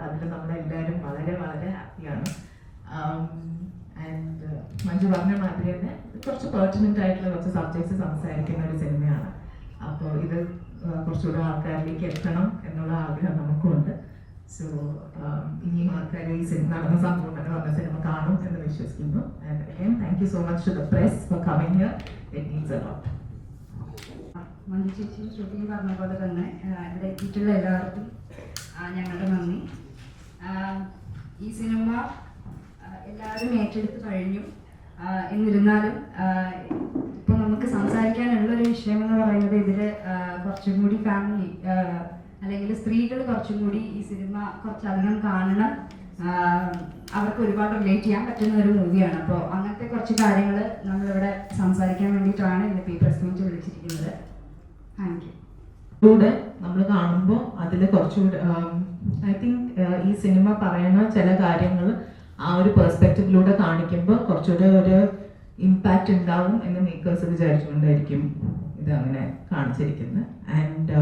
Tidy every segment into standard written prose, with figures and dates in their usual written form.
അതിൽ നമ്മളെല്ലാവരും വളരെ വളരെ ഹാപ്പിയാണ്. ആൻഡ് മഞ്ജു പറഞ്ഞ മാതിരി തന്നെ കുറച്ച് പെർട്ടിനൻ്റ് ആയിട്ടുള്ള കുറച്ച് സബ്ജക്ട്സ് സംസാരിക്കുന്ന ഒരു സിനിമയാണ്. അപ്പോൾ ഇത് കുറച്ചുകൂടെ ആൾക്കാരിലേക്ക് എത്തണം എന്നുള്ള ആഗ്രഹം നമുക്കുണ്ട്. സോ ഇനിയും ആൾക്കാർ ഈ സിനിമ നടന്ന സംഭവം പറഞ്ഞ സിനിമ കാണും എന്ന് വിശ്വസിക്കുന്നു. And again thank you so much to the press for coming here. It means a lot. Manju ചേച്ചി ശ്രുതി പറഞ്ഞ പോലെ തന്നെ ഇവിടെ എത്തിയിട്ടുള്ള എല്ലാവർക്കും ഞങ്ങളുടെ നന്ദി. ഈ സിനിമ എല്ലാവരും ഏറ്റെടുത്ത് കഴിഞ്ഞു. എന്നിരുന്നാലും ഇപ്പോൾ നമുക്ക് സംസാരിക്കാനുള്ളൊരു വിഷയം എന്ന് പറയുന്നത് ഇതിൽ കുറച്ചും കൂടി ഫാമിലി അല്ലെങ്കിൽ സ്ത്രീകൾ കുറച്ചും കൂടി ഈ സിനിമ കുറച്ചധികം കാണണം, അവർക്ക് ഒരുപാട് റിലേറ്റ് ചെയ്യാൻ പറ്റുന്ന ഒരു മൂവിയാണ്. അപ്പോൾ അങ്ങനത്തെ കുറച്ച് കാര്യങ്ങൾ നമ്മളിവിടെ സംസാരിക്കാൻ വേണ്ടിയിട്ടാണ് ഇന്ന് ഈ പ്രസ് മീറ്റ് വിളിച്ചിരിക്കുന്നത്. Thank you. ഇതിലൂടെ നമ്മൾ കാണുമ്പോൾ അതിൽ കുറച്ചുകൂടി ഐ തിങ്ക് ഈ സിനിമ പറയുന്ന ചില കാര്യങ്ങൾ ആ ഒരു പെർസ്പെക്റ്റീവിലൂടെ കാണിക്കുമ്പോൾ കുറച്ചുകൂടെ ഒരു ഇമ്പാക്റ്റ് ഉണ്ടാവും എന്ന് മേക്കേഴ്സ് വിചാരിച്ചുകൊണ്ടായിരിക്കും ഇത് അങ്ങനെ കാണിച്ചിരിക്കുന്നത്. ആൻഡ്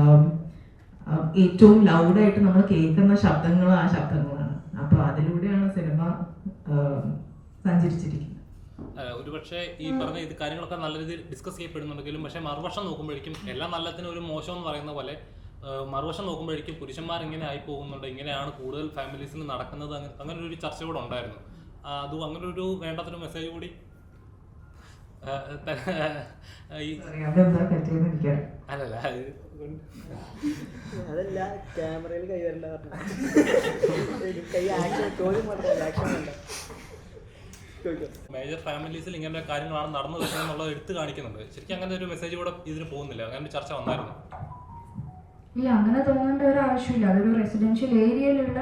ഏറ്റവും ലൗഡായിട്ട് നമ്മൾ കേൾക്കുന്ന ശബ്ദങ്ങൾ ആ ശബ്ദങ്ങളാണ്. അപ്പോൾ അതിലൂടെയാണ് സിനിമ സഞ്ചരിച്ചിരിക്കുന്നത്. ഒരുപക്ഷെ ഈ പറഞ്ഞ ഇത് കാര്യങ്ങളൊക്കെ നല്ല രീതിയിൽ ഡിസ്കസ് ചെയ്യപ്പെടുന്നുണ്ടെങ്കിലും പക്ഷേ മറുവശം നോക്കുമ്പോഴേക്കും എല്ലാം നല്ലതിനും ഒരു മോശം എന്ന് പറയുന്ന പോലെ മറുവശം നോക്കുമ്പോഴേക്കും പുരുഷന്മാർ ഇങ്ങനെ ആയി പോകുന്നുണ്ട്, ഇങ്ങനെയാണ് കൂടുതൽ ഫാമിലീസിൽ നടക്കുന്നത്, അങ്ങനെ ഒരു ചർച്ച കൂടെ ഉണ്ടായിരുന്നു. അതും അങ്ങനെ ഒരു വേണ്ടതൊരു മെസ്സേജ് കൂടി അല്ലല്ല അതല്ല ക്യാമറയിൽ കൈ വരണ്ട മേജർ ഫാമിലീസിൽ ഇങ്ങനെ കാര്യങ്ങളാണ് നടന്നു വരുന്നത് എന്നുള്ളത് എടുത്തു കാണിക്കുന്നുണ്ട്. ശരിക്കും അങ്ങനെ ഒരു മെസ്സേജ് കൂടെ ഇതിന് പോകുന്നില്ല, അങ്ങനെ ഒരു ചർച്ച വന്നായിരുന്നു. ഇല്ല, അങ്ങനെ തോന്നേണ്ട ഒരു ആവശ്യമില്ല. അതൊരു റെസിഡൻഷ്യൽ ഏരിയയിലുള്ള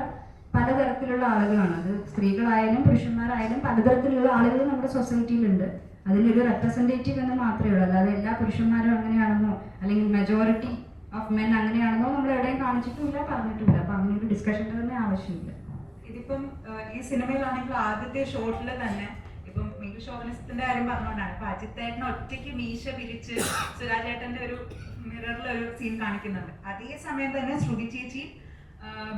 പലതരത്തിലുള്ള ആളുകളാണ്. അത് സ്ത്രീകളായാലും പുരുഷന്മാരായാലും പലതരത്തിലുള്ള ആളുകൾ നമ്മുടെ സൊസൈറ്റിയിലുണ്ട്. അതിലൊരു റെപ്രസെൻറ്റേറ്റീവ് എന്ന് മാത്രമേ ഉള്ളൂ. അല്ലാതെ എല്ലാ പുരുഷന്മാരും അങ്ങനെയാണെന്നോ അല്ലെങ്കിൽ മെജോറിറ്റി ഓഫ് മെൻ അങ്ങനെയാണെന്നോ നമ്മൾ എവിടെയും കാണിച്ചിട്ടുമില്ല, പറഞ്ഞിട്ടുമില്ല. അപ്പം അങ്ങനെ ഒരു ഡിസ്കഷൻ്റെ തന്നെ ആവശ്യമില്ല. ഇതിപ്പം ഈ സിനിമയിലാണെങ്കിൽ ആദ്യത്തെ ഷോട്ടിൽ തന്നെ ഇപ്പം മെയിൽ ഷോവനിസത്തിന്റെ കാര്യം പറഞ്ഞുകൊണ്ടാണ് ഇപ്പൊ അജിത്തേട്ടനെ ഒറ്റയ്ക്ക് മീശ വിരിച്ച് സുരാജേട്ടന്റെ ഒരു മിററിലൊരു സീൻ കാണിക്കുന്നുണ്ട്. അതേസമയം തന്നെ ശ്രുതി ചേച്ചി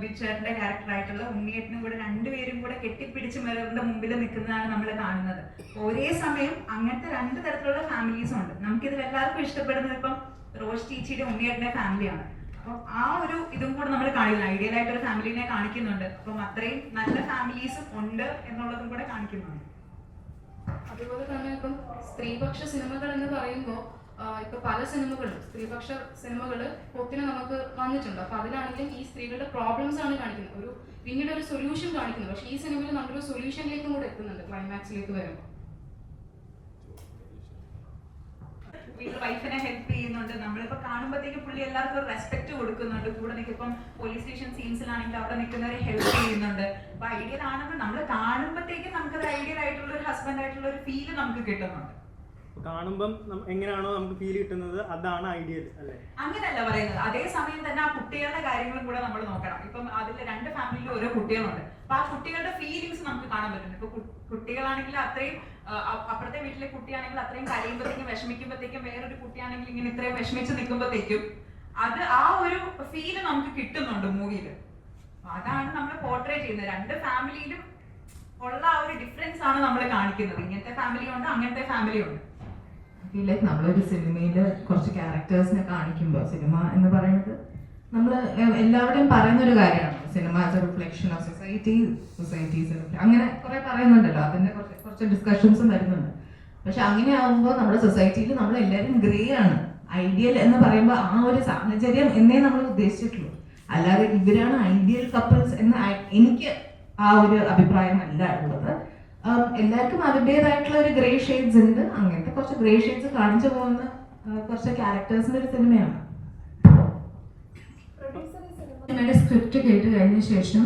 ബിച്ചേട്ടന്റെ ക്യാരക്ടറായിട്ടുള്ള ഉണ്ണിയേട്ടനും കൂടെ രണ്ടുപേരും കൂടെ കെട്ടിപ്പിടിച്ച് മിററിന്റെ മുമ്പിൽ നിൽക്കുന്നതാണ് നമ്മൾ കാണുന്നത്. ഒരേ സമയം അങ്ങനത്തെ രണ്ട് തരത്തിലുള്ള ഫാമിലീസും ഉണ്ട്. നമുക്കിതിൽ എല്ലാവർക്കും ഇഷ്ടപ്പെടുന്നത് ഇപ്പം റോഷ് ചേച്ചിയുടെ ഉണ്ണിയേട്ടന്റെ ഫാമിലിയാണ്. അപ്പം ആ ഒരു ഇതും കൂടെ നമ്മൾ കാണില്ല, ഐഡിയൽ ആയിട്ട് ഒരു ഫാമിലിനെ കാണിക്കുന്നുണ്ട്. അപ്പം അത്രയും നല്ല ഫാമിലീസും ഉണ്ട് എന്നുള്ളതും കൂടെ കാണിക്കുന്നുണ്ട്. അതുപോലെ തന്നെ ഇപ്പം സ്ത്രീപക്ഷ സിനിമകൾ എന്ന് പറയുമ്പോൾ ഇപ്പൊ പല സിനിമകളും സ്ത്രീപക്ഷ സിനിമകള് ഒത്തിരി നമുക്ക് വന്നിട്ടുണ്ട്. അപ്പൊ അതിലാണെങ്കിലും ഈ സ്ത്രീകളുടെ പ്രോബ്ലംസ് ആണ് കാണിക്കുന്നത്, ഒരു പിന്നീട് ഒരു സൊല്യൂഷൻ കാണിക്കുന്നത്. പക്ഷെ ഈ സിനിമയിൽ നമ്മളൊരു സൊല്യൂഷനിലേക്കും കൂടെ എത്തുന്നുണ്ട് ക്ലൈമാക്സിലേക്ക് വരുമ്പോൾ. വീട്ടിൽ വൈഫിനെ ഹെൽപ്പ് ചെയ്യുന്നുണ്ട്. നമ്മളിപ്പോ കാണുമ്പോഴത്തേക്ക് പുള്ളി എല്ലാവർക്കും ഒരു റെസ്പെക്ട് കൊടുക്കുന്നുണ്ട്. കൂടെ നിൽക്കിപ്പം പോലീസ് സ്റ്റേഷൻ സീൻസിലാണെങ്കിൽ അവിടെ നിൽക്കുന്നവരെ ഹെൽപ്പ് ചെയ്യുന്നുണ്ട്. അപ്പൊ ഐഡിയൽ ആണെന്ന് നമ്മൾ കാണുമ്പോഴത്തേക്ക് നമുക്കത് ഐഡിയൽ ആയിട്ടുള്ള ഒരു ഹസ്ബൻഡ് ആയിട്ടുള്ള ഒരു ഫീല് നമുക്ക് കിട്ടുന്നുണ്ട്. കാണുമ്പം എങ്ങനെയാണോ നമുക്ക് ഫീൽ കിട്ടുന്നത് അതാണ് ഐഡിയൽ അല്ലേ? അങ്ങനെയല്ല പറയുന്നത്. അതേസമയം തന്നെ ആ കുട്ടികളുടെ കാര്യങ്ങളും കൂടെ നമ്മൾ നോക്കണം. ഇപ്പം അതിൽ രണ്ട് ഫാമിലിയിൽ ഓരോ കുട്ടികളുണ്ട്. അപ്പൊ ആ കുട്ടികളുടെ ഫീലിങ്സ് നമുക്ക് കാണാൻ പറ്റുന്നുണ്ട്. ഇപ്പൊ കുട്ടികളാണെങ്കിൽ അത്രയും അപ്പുറത്തെ വീട്ടിലെ കുട്ടിയാണെങ്കിൽ അത്രയും കരയുമ്പോഴത്തേക്കും വിഷമിക്കുമ്പോഴത്തേക്കും വേറൊരു കുട്ടിയാണെങ്കിൽ ഇങ്ങനെ ഇത്രയും വിഷമിച്ച് നിൽക്കുമ്പോഴത്തേക്കും അത് ആ ഒരു ഫീല് നമുക്ക് കിട്ടുന്നുണ്ട് മൂവിയിൽ. അതാണ് നമ്മൾ പോർട്രേ ചെയ്യുന്നത്. രണ്ട് ഫാമിലിയിലും ഉള്ള ആ ഒരു ഡിഫറൻസ് ആണ് നമ്മൾ കാണിക്കുന്നത്. ഇങ്ങനത്തെ ഫാമിലി ഉണ്ട്, അങ്ങനത്തെ ഫാമിലി ഉണ്ട്. ലൈക്ക് നമ്മളൊരു സിനിമയിൽ കുറച്ച് ക്യാരക്ടേഴ്സിനെ കാണിക്കുമ്പോൾ സിനിമ എന്ന് പറയുന്നത് നമ്മൾ എല്ലാവരുടെയും പറയുന്നൊരു കാര്യമാണ്. Cinema as A reflection of societies അങ്ങനെ കുറെ പറയുന്നുണ്ടല്ലോ. അതിന്റെ കുറച്ച് ഡിസ്കഷൻസും വരുന്നുണ്ട്. പക്ഷെ അങ്ങനെ ആകുമ്പോൾ നമ്മുടെ സൊസൈറ്റിയിൽ നമ്മൾ എല്ലാവരും ഗ്രേ ആണ്. ഐഡിയൽ എന്ന് പറയുമ്പോൾ ആ ഒരു സാഹചര്യം എന്നേ നമ്മൾ ഉദ്ദേശിച്ചിട്ടുള്ളൂ. അല്ലാതെ ഇവരാണ് ഐഡിയൽ കപ്പിൾസ് എന്ന് എനിക്ക് ആ ഒരു അഭിപ്രായമല്ല ഉള്ളത്. എല്ലാവർക്കും അവരുടേതായിട്ടുള്ള ഒരു ഗ്രേ ഷെയ്ഡ്സ് ഉണ്ട്. അങ്ങനത്തെ കുറച്ച് ഗ്രേ ഷെയ്ഡ്സ് കാണിച്ചു പോകുന്ന കുറച്ച് ക്യാരക്ടേഴ്സിന്റെ ഒരു സിനിമയാണ്. സിനിമയുടെ സ്ക്രിപ്റ്റ് കേട്ട് കഴിഞ്ഞ ശേഷം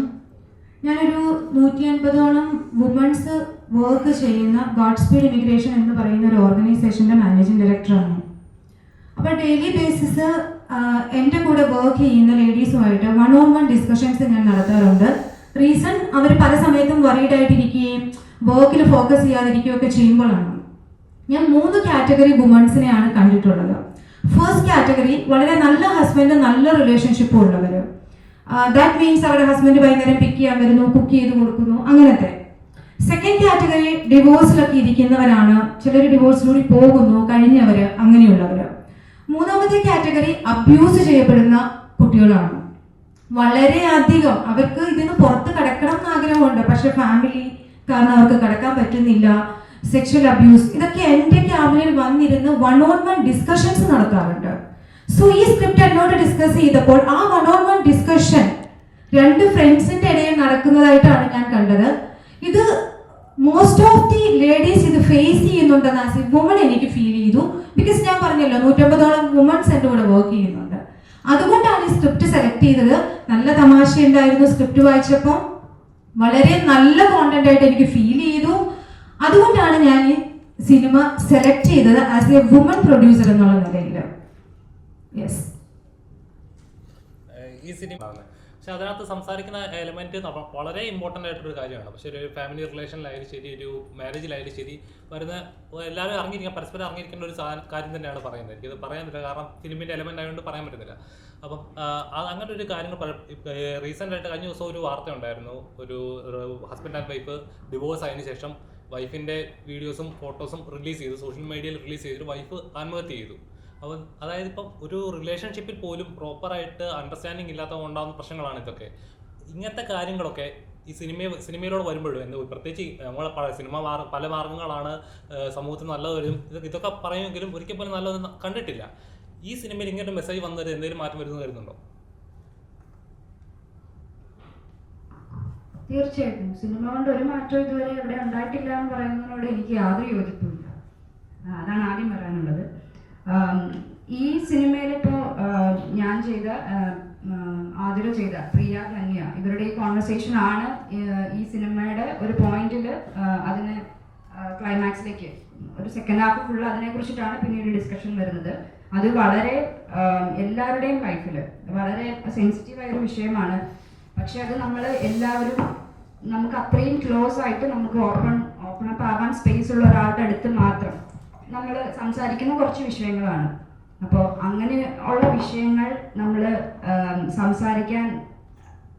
ഞാനൊരു 150ഓളം വുമൺസ് വർക്ക് ചെയ്യുന്ന ഗോഡ് സ്പീഡ് ഇമിഗ്രേഷൻ എന്ന് പറയുന്ന ഒരു ഓർഗനൈസേഷൻ്റെ മാനേജിംഗ് ഡയറക്ടറാണ്. അപ്പോൾ ഡെയിലി ബേസിസ് എൻ്റെ കൂടെ വർക്ക് ചെയ്യുന്ന ലേഡീസുമായിട്ട് 1-on-1 ഡിസ്കഷൻസ് ഞാൻ നടത്താറുണ്ട്. റീസൺ അവർ പല സമയത്തും വറീഡ് ആയിട്ടിരിക്കുകയും വർക്കിൽ ഫോക്കസ് ചെയ്യാതിരിക്കുകയൊക്കെ ചെയ്യുമ്പോഴാണ്. ഞാൻ 3 കാറ്റഗറി വുമൺസിനെയാണ് കണ്ടിട്ടുള്ളത്. ഫസ്റ്റ് കാറ്റഗറി വളരെ നല്ല ഹസ്ബൻഡ് നല്ല റിലേഷൻഷിപ്പും ഉള്ളവർ. ദാറ്റ് മീൻസ് അവരുടെ ഹസ്ബൻഡ് വൈകുന്നേരം പിക്ക് ചെയ്യാൻ വരുന്നു, കുക്ക് ചെയ്ത് കൊടുക്കുന്നു, അങ്ങനത്തെ. സെക്കൻഡ് കാറ്റഗറി ഡിവോഴ്സിലൊക്കെ ഇരിക്കുന്നവരാണ്, ചിലർ ഡിവോഴ്സിലൂടെ പോകുന്നു, കഴിഞ്ഞവർ, അങ്ങനെയുള്ളവർ. മൂന്നാമത്തെ കാറ്റഗറി അബ്യൂസ് ചെയ്യപ്പെടുന്ന കുട്ടികളാണ്. വളരെയധികം അവർക്ക് ഇതിന് പുറത്ത് കിടക്കണം എന്ന് ആഗ്രഹമുണ്ട്, പക്ഷെ ഫാമിലി കാരണം അവർക്ക് കിടക്കാൻ പറ്റുന്നില്ല. സെക്ഷൽ അബ്യൂസ്, ഇതൊക്കെ എൻ്റെ ക്യാബിനിൽ വന്നിരുന്ന് 1-on-1 ഡിസ്കഷൻസ് നടത്താറുണ്ട്. സോ ഈ സ്ക്രിപ്റ്റ് എന്നോട് ഡിസ്കസ് ചെയ്തപ്പോൾ ആ 1-on-1 ഡിസ്കഷൻ 2 ഫ്രണ്ട്സിന്റെ ഇടയിൽ നടക്കുന്നതായിട്ടാണ് ഞാൻ കണ്ടത്. ഇത് മോസ്റ്റ് ഓഫ് ദി ലേഡീസ് ഇത് ഫേസ് ചെയ്യുന്നുണ്ടെന്ന് ആസ് എ വുമൺ എനിക്ക് ഫീൽ ചെയ്തു. ബിക്കോസ് ഞാൻ പറഞ്ഞല്ലോ 150ഓളം വുമൺസ് എൻ്റെ കൂടെ വർക്ക് ചെയ്യുന്നുണ്ട്. അതുകൊണ്ടാണ് ഈ സ്ക്രിപ്റ്റ് സെലക്ട് ചെയ്തത്. നല്ല തമാശ ഉണ്ടായിരുന്നു സ്ക്രിപ്റ്റ് വായിച്ചപ്പോൾ, വളരെ നല്ല കോണ്ടന്റ് ആയിട്ട് എനിക്ക് ഫീൽ ചെയ്തു. അതുകൊണ്ടാണ് ഞാൻ ഈ സിനിമ സെലക്ട് ചെയ്തത് ആസ് എ വുമൺ പ്രൊഡ്യൂസർ എന്നുള്ള നിലയിൽ. യെസ്. ഈ സിനിമ പക്ഷെ അതിനകത്ത് സംസാരിക്കുന്ന എലമെന്റ് വളരെ ഇമ്പോർട്ടൻ്റ് ആയിട്ടൊരു കാര്യമാണ്. പക്ഷെ ഒരു ഫാമിലി റിലേഷനിലായാലും ശരി, ഒരു മാരേജിലായാലും ശരി, വരുന്ന എല്ലാവരും അറിഞ്ഞിരിക്കുക, പരസ്പരം അറിഞ്ഞിരിക്കേണ്ട ഒരു കാര്യം തന്നെയാണ് പറയുന്നത്. എനിക്കത് പറയാൻ പറ്റില്ല, കാരണം ഫിലിമിൻ്റെ എലമെൻ്റ് ആയതുകൊണ്ട് പറയാൻ പറ്റുന്നില്ല. അപ്പം അങ്ങനെ ഒരു കാര്യങ്ങൾ റീസെൻ്റ് ആയിട്ട് കഴിഞ്ഞ ദിവസം ഒരു വാർത്ത ഉണ്ടായിരുന്നു. ഒരു ഹസ്ബൻഡ് ആൻഡ് വൈഫ് ഡിവോഴ്സ് ആയതിനു ശേഷം വൈഫിൻ്റെ വീഡിയോസും ഫോട്ടോസും റിലീസ് ചെയ്തു, സോഷ്യൽ മീഡിയയിൽ റിലീസ് ചെയ്തിട്ട് വൈഫ് ആത്മഹത്യ ചെയ്തു. അപ്പം അതായത് ഇപ്പം ഒരു റിലേഷൻഷിപ്പിൽ പോലും പ്രോപ്പറായിട്ട് അണ്ടർസ്റ്റാൻഡിങ് ഇല്ലാത്തത് ഉണ്ടാകുന്ന പ്രശ്നങ്ങളാണ് ഇതൊക്കെ. ഇങ്ങനത്തെ കാര്യങ്ങളൊക്കെ ഈ സിനിമയിലൂടെ വരുമ്പോഴും പ്രത്യേകിച്ച് നമ്മളെ സിനിമ പല മാർഗങ്ങളാണ് സമൂഹത്തിന് നല്ലത് വരും, ഇതൊക്കെ പറയുമെങ്കിലും ഒരിക്കൽ പോലും നല്ലതൊന്നും കണ്ടിട്ടില്ല. ഈ സിനിമയിൽ ഇങ്ങനെ മെസ്സേജ് വന്നത് എന്തെങ്കിലും മാറ്റം വരുന്നു കരുതുന്നുണ്ടോ? തീർച്ചയായിട്ടും സിനിമ കൊണ്ട് ഒരു മാറ്റം ഇതുവരെ ഇവിടെ ഉണ്ടായിട്ടില്ല എന്ന് പറയുന്നതിനോട് എനിക്ക് യാതൊരു യോജിപ്പില്ല. അതാണ് ആദ്യം പറയാനുള്ളത്. ഈ സിനിമയിൽ ഇപ്പോൾ ഞാൻ ചെയ്ത ആതിര ചെയ്ത പ്രിയ ധന്യ ഇവരുടെ ഈ കോൺവെർസേഷൻ ആണ് ഈ സിനിമയുടെ ഒരു പോയിന്റിൽ അതിനെ ക്ലൈമാക്സിലേക്ക് ഒരു സെക്കൻഡ് ഹാഫ് ഫുള്ള് അതിനെക്കുറിച്ചിട്ടാണ് പിന്നീട് ഡിസ്കഷൻ വരുന്നത്. അത് വളരെ എല്ലാവരുടെയും ലൈഫിൽ വളരെ സെൻസിറ്റീവായ ഒരു വിഷയമാണ്. പക്ഷെ അത് നമ്മൾ എല്ലാവരും നമുക്ക് അത്രയും ക്ലോസ് ആയിട്ട് നമുക്ക് ഓപ്പൺ അപ്പ് ആവാൻ സ്പേസ് ഉള്ള ഒരാളുടെ അടുത്ത് മാത്രം നമ്മൾ സംസാരിക്കുന്ന കുറച്ച് വിഷയങ്ങളാണ്. അപ്പോൾ അങ്ങനെ ഉള്ള വിഷയങ്ങൾ നമ്മൾ സംസാരിക്കാൻ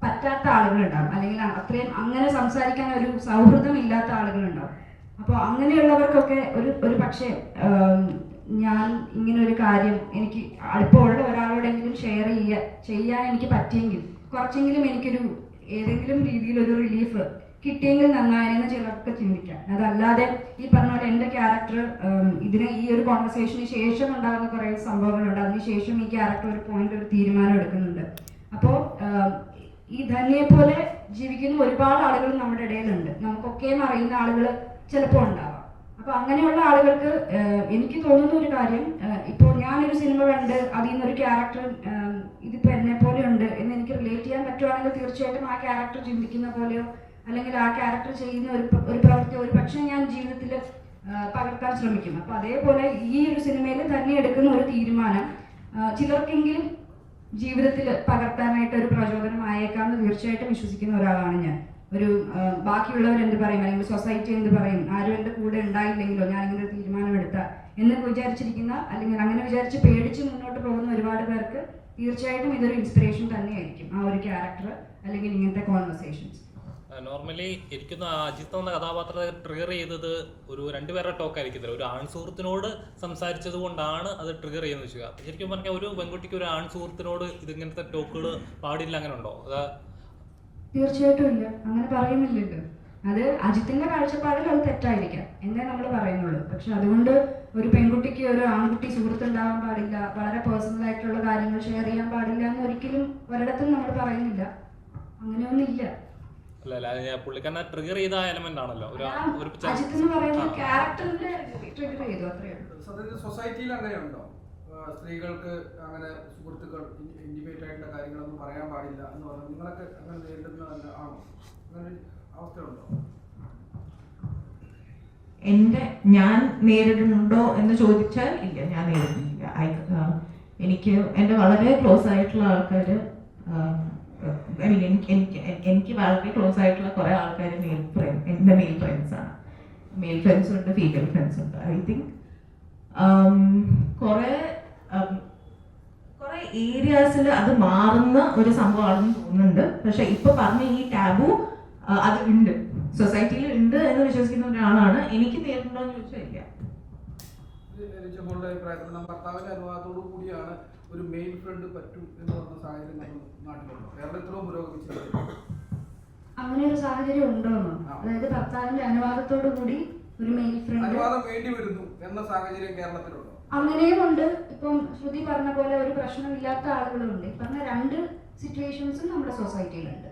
പറ്റാത്ത ആളുകളുണ്ടാവും, അല്ലെങ്കിൽ അത്രയും അങ്ങനെ സംസാരിക്കാൻ ഒരു സൗഹൃദം ഇല്ലാത്ത ആളുകളുണ്ടാവും. അപ്പോൾ അങ്ങനെയുള്ളവർക്കൊക്കെ ഒരു പക്ഷേ ഞാൻ ഇങ്ങനെ ഒരു കാര്യം എനിക്ക് അടുപ്പമുള്ള ഒരാളോടെങ്കിലും ഷെയർ ചെയ്യാൻ എനിക്ക് പറ്റിയെങ്കിൽ കുറച്ചെങ്കിലും എനിക്കൊരു ഏതെങ്കിലും രീതിയിലൊരു റിലീഫ് കിട്ടിയെങ്കിൽ നന്നായെന്ന് ചിലർക്ക് ചിന്തിക്കാം. അതല്ലാതെ ഈ പറഞ്ഞ പോലെ എൻ്റെ ക്യാരക്ടർ ഈ ഒരു കോൺവെർസേഷന് ശേഷം ഉണ്ടാകുന്ന കുറേ സംഭവങ്ങളുണ്ട്. അതിനുശേഷം ഈ ക്യാരക്ടർ ഒരു പോയിന്റ് ഒരു തീരുമാനം എടുക്കുന്നുണ്ട്. അപ്പോൾ ഈ ധന്യയെ പോലെ ജീവിക്കുന്ന ഒരുപാട് ആളുകൾ നമ്മുടെ ഇടയിലുണ്ട്. നമുക്കൊക്കെയും അറിയുന്ന ആളുകൾ ചിലപ്പോൾ ഉണ്ടാവാം. അപ്പോൾ അങ്ങനെയുള്ള ആളുകൾക്ക് എനിക്ക് തോന്നുന്ന ഒരു കാര്യം, ഇപ്പോൾ ഞാനൊരു സിനിമ കണ്ട് അതിൽ നിന്നൊരു ക്യാരക്ടർ ഇതിപ്പോൾ എന്നെ പോലെ ഉണ്ട് എന്ന് എനിക്ക് റിലേറ്റ് ചെയ്യാൻ പറ്റുവാണെങ്കിൽ തീർച്ചയായിട്ടും ആ ക്യാരക്ടർ ചിന്തിക്കുന്ന പോലെയോ അല്ലെങ്കിൽ ആ ക്യാരക്ടർ ചെയ്യുന്ന ഒരു പ്രവൃത്തിയോ ഒരു പക്ഷേ ഞാൻ ജീവിതത്തിൽ പകർത്താൻ ശ്രമിക്കും. അപ്പോൾ അതേപോലെ ഈ ഒരു സിനിമയിൽ തന്നെ എടുക്കുന്ന ഒരു തീരുമാനം ചിലർക്കെങ്കിലും ജീവിതത്തിൽ പകർത്താനായിട്ട് ഒരു പ്രചോദനമായേക്കാമെന്ന് തീർച്ചയായിട്ടും വിശ്വസിക്കുന്ന ഒരാളാണ് ഞാൻ. ഒരു ബാക്കിയുള്ളവർ എന്ത് പറയും, അല്ലെങ്കിൽ സൊസൈറ്റി എന്ത് പറയും, ആരും എൻ്റെ കൂടെ ഉണ്ടായില്ലെങ്കിലോ ഞാൻ ഇങ്ങനെ ഒരു തീരുമാനം എടുത്താൽ എന്ന് വിചാരിച്ചിരിക്കുന്ന അല്ലെങ്കിൽ അങ്ങനെ വിചാരിച്ച് പേടിച്ച് മുന്നോട്ട് പോകുന്ന ഒരുപാട് പേർക്ക് തീർച്ചയായിട്ടും ഇതൊരു ഇൻസ്പിറേഷൻ തന്നെയായിരിക്കും ആ ഒരു ക്യാരക്ടർ അല്ലെങ്കിൽ ഇങ്ങനത്തെ കോൺവെർസേഷൻസ്. നോർമലി ഇരിക്കുന്ന അജിത്ത് എന്ന കഥാപാത്രത്തെ ട്രിഗർ ചെയ്തത് ഒരു രണ്ടുപേരുടെ ടോക്ക് ആയിരിക്കത്തില്ല, ഒരു ആൺ സുഹൃത്തിനോട് സംസാരിച്ചത് കൊണ്ടാണ് അത് ട്രിഗർ ചെയ്യുന്നത് വെച്ചുക. ശരിക്കും പറഞ്ഞാൽ ഒരു പെൺകുട്ടിക്ക് ഒരു ആൺ സുഹൃത്തിനോട് ഇതിങ്ങനത്തെ ടോക്കുകൾ പാടില്ല, അങ്ങനെ ഉണ്ടോ? അത് തീർച്ചയായിട്ടും ഇല്ല, അങ്ങനെ പറയുന്നില്ലല്ലോ. അത് അജിത്തിന്റെ കാഴ്ചപ്പാടിൽ അത് തെറ്റായിരിക്കാം എന്നേ നമ്മൾ പറയുന്നുള്ളൂ. പക്ഷെ അതുകൊണ്ട് ഒരു പെൺകുട്ടിക്ക് ഒരു ആൺകുട്ടി സുഹൃത്ത് ഉണ്ടാവാൻ പാടില്ല, വളരെ പേഴ്സണൽ ആയിട്ടുള്ള കാര്യങ്ങൾ ഷെയർ ചെയ്യാൻ പാടില്ല എന്ന് ഒരിക്കലും ഒരിടത്തും നമ്മൾ പറയുന്നില്ല. അങ്ങനെയൊന്നും ഇല്ല. പുള്ളിക്കാരനെ ട്രിഗർ ചെയ്ത എലമെന്റ് ആണല്ലോ അജിത്ത് എന്ന് പറയുന്ന ക്യാരക്ടറിന്റെ ട്രിഗർ ചെയ്തു, അത്രയേ ഉള്ളൂ. സൊസൈറ്റിയിൽ അങ്ങനെയുണ്ടോ? സ്ത്രീകൾക്ക് അങ്ങനെ സുഹൃത്തുക്കൾ ഇന്റിമേറ്റ് ആയിട്ടുള്ള കാര്യങ്ങളൊന്നും പറയാൻ പാടില്ല എന്ന് പറഞ്ഞു നിങ്ങളൊക്കെ അങ്ങനെ നേരിടുന്നതല്ല ആണോ? അങ്ങനെ അവസ്ഥയുണ്ടോ? ഞാൻ നേരിടുന്നുണ്ടോ എന്ന് ചോദിച്ചാൽ ഇല്ല, ഞാൻ നേരിടുന്നില്ല. എനിക്ക് എൻ്റെ വളരെ ക്ലോസ് ആയിട്ടുള്ള ആൾക്കാർ, എനിക്ക് വളരെ ക്ലോസ് ആയിട്ടുള്ള കുറേ ആൾക്കാർ എൻ്റെ മെയിൽ ഫ്രണ്ട്സാണ്. മെയിൽ ഫ്രണ്ട്സും ഉണ്ട്, ഫീമെയിൽ ഫ്രണ്ട്സും ഉണ്ട്. ഐ തിങ്ക് കുറേ ഏരിയാസിൽ അത് മാറുന്ന ഒരു സംഭവമാണെന്ന് തോന്നുന്നുണ്ട്. പക്ഷെ ഇപ്പൊ പറഞ്ഞ ഈ ടാബു അത് ഉണ്ട്, സൊസൈറ്റിയിൽ ഉണ്ട് എന്ന് വിശ്വസിക്കുന്ന ഒരാളാണ്. എനിക്ക് നേരിട്ടുണ്ടോ എന്ന് ചോദിച്ചാൽ ഇല്ല. ലിജമോളുടെ അഭിപ്രായത്തിൽ ഭർത്താവിന്റെ അനുവാദത്തോടു കൂടിയാണ് ഒരു മെയിൽ ഫ്രണ്ട് പറ്റും എന്ന് പറഞ്ഞ സാഹചര്യം നാട്ടിലുണ്ട്. കേരളത്തിലോ പുരോഗമിച്ചിട്ടുണ്ട്. അങ്ങനെ ഒരു സാഹചര്യം ഉണ്ടോന്നോ? അതായത് ഭർത്താവിന്റെ അനുവാദത്തോടു കൂടി ഒരു മെയിൽ ഫ്രണ്ട് അനുവാദം വേണ്ടി വരുന്നു എന്ന സാഹചര്യം കേരളത്തിലുണ്ടോ? അങ്ങനെയും ഉണ്ട്. ഇപ്പം ശ്രുതി പറഞ്ഞ പോലെ ഒരു പ്രശ്നമില്ലാത്ത ആളുകളുണ്ട്. ഈ പറഞ്ഞ രണ്ട് സിറ്റുവേഷൻസും നമ്മുടെ സൊസൈറ്റിയിലുണ്ട്.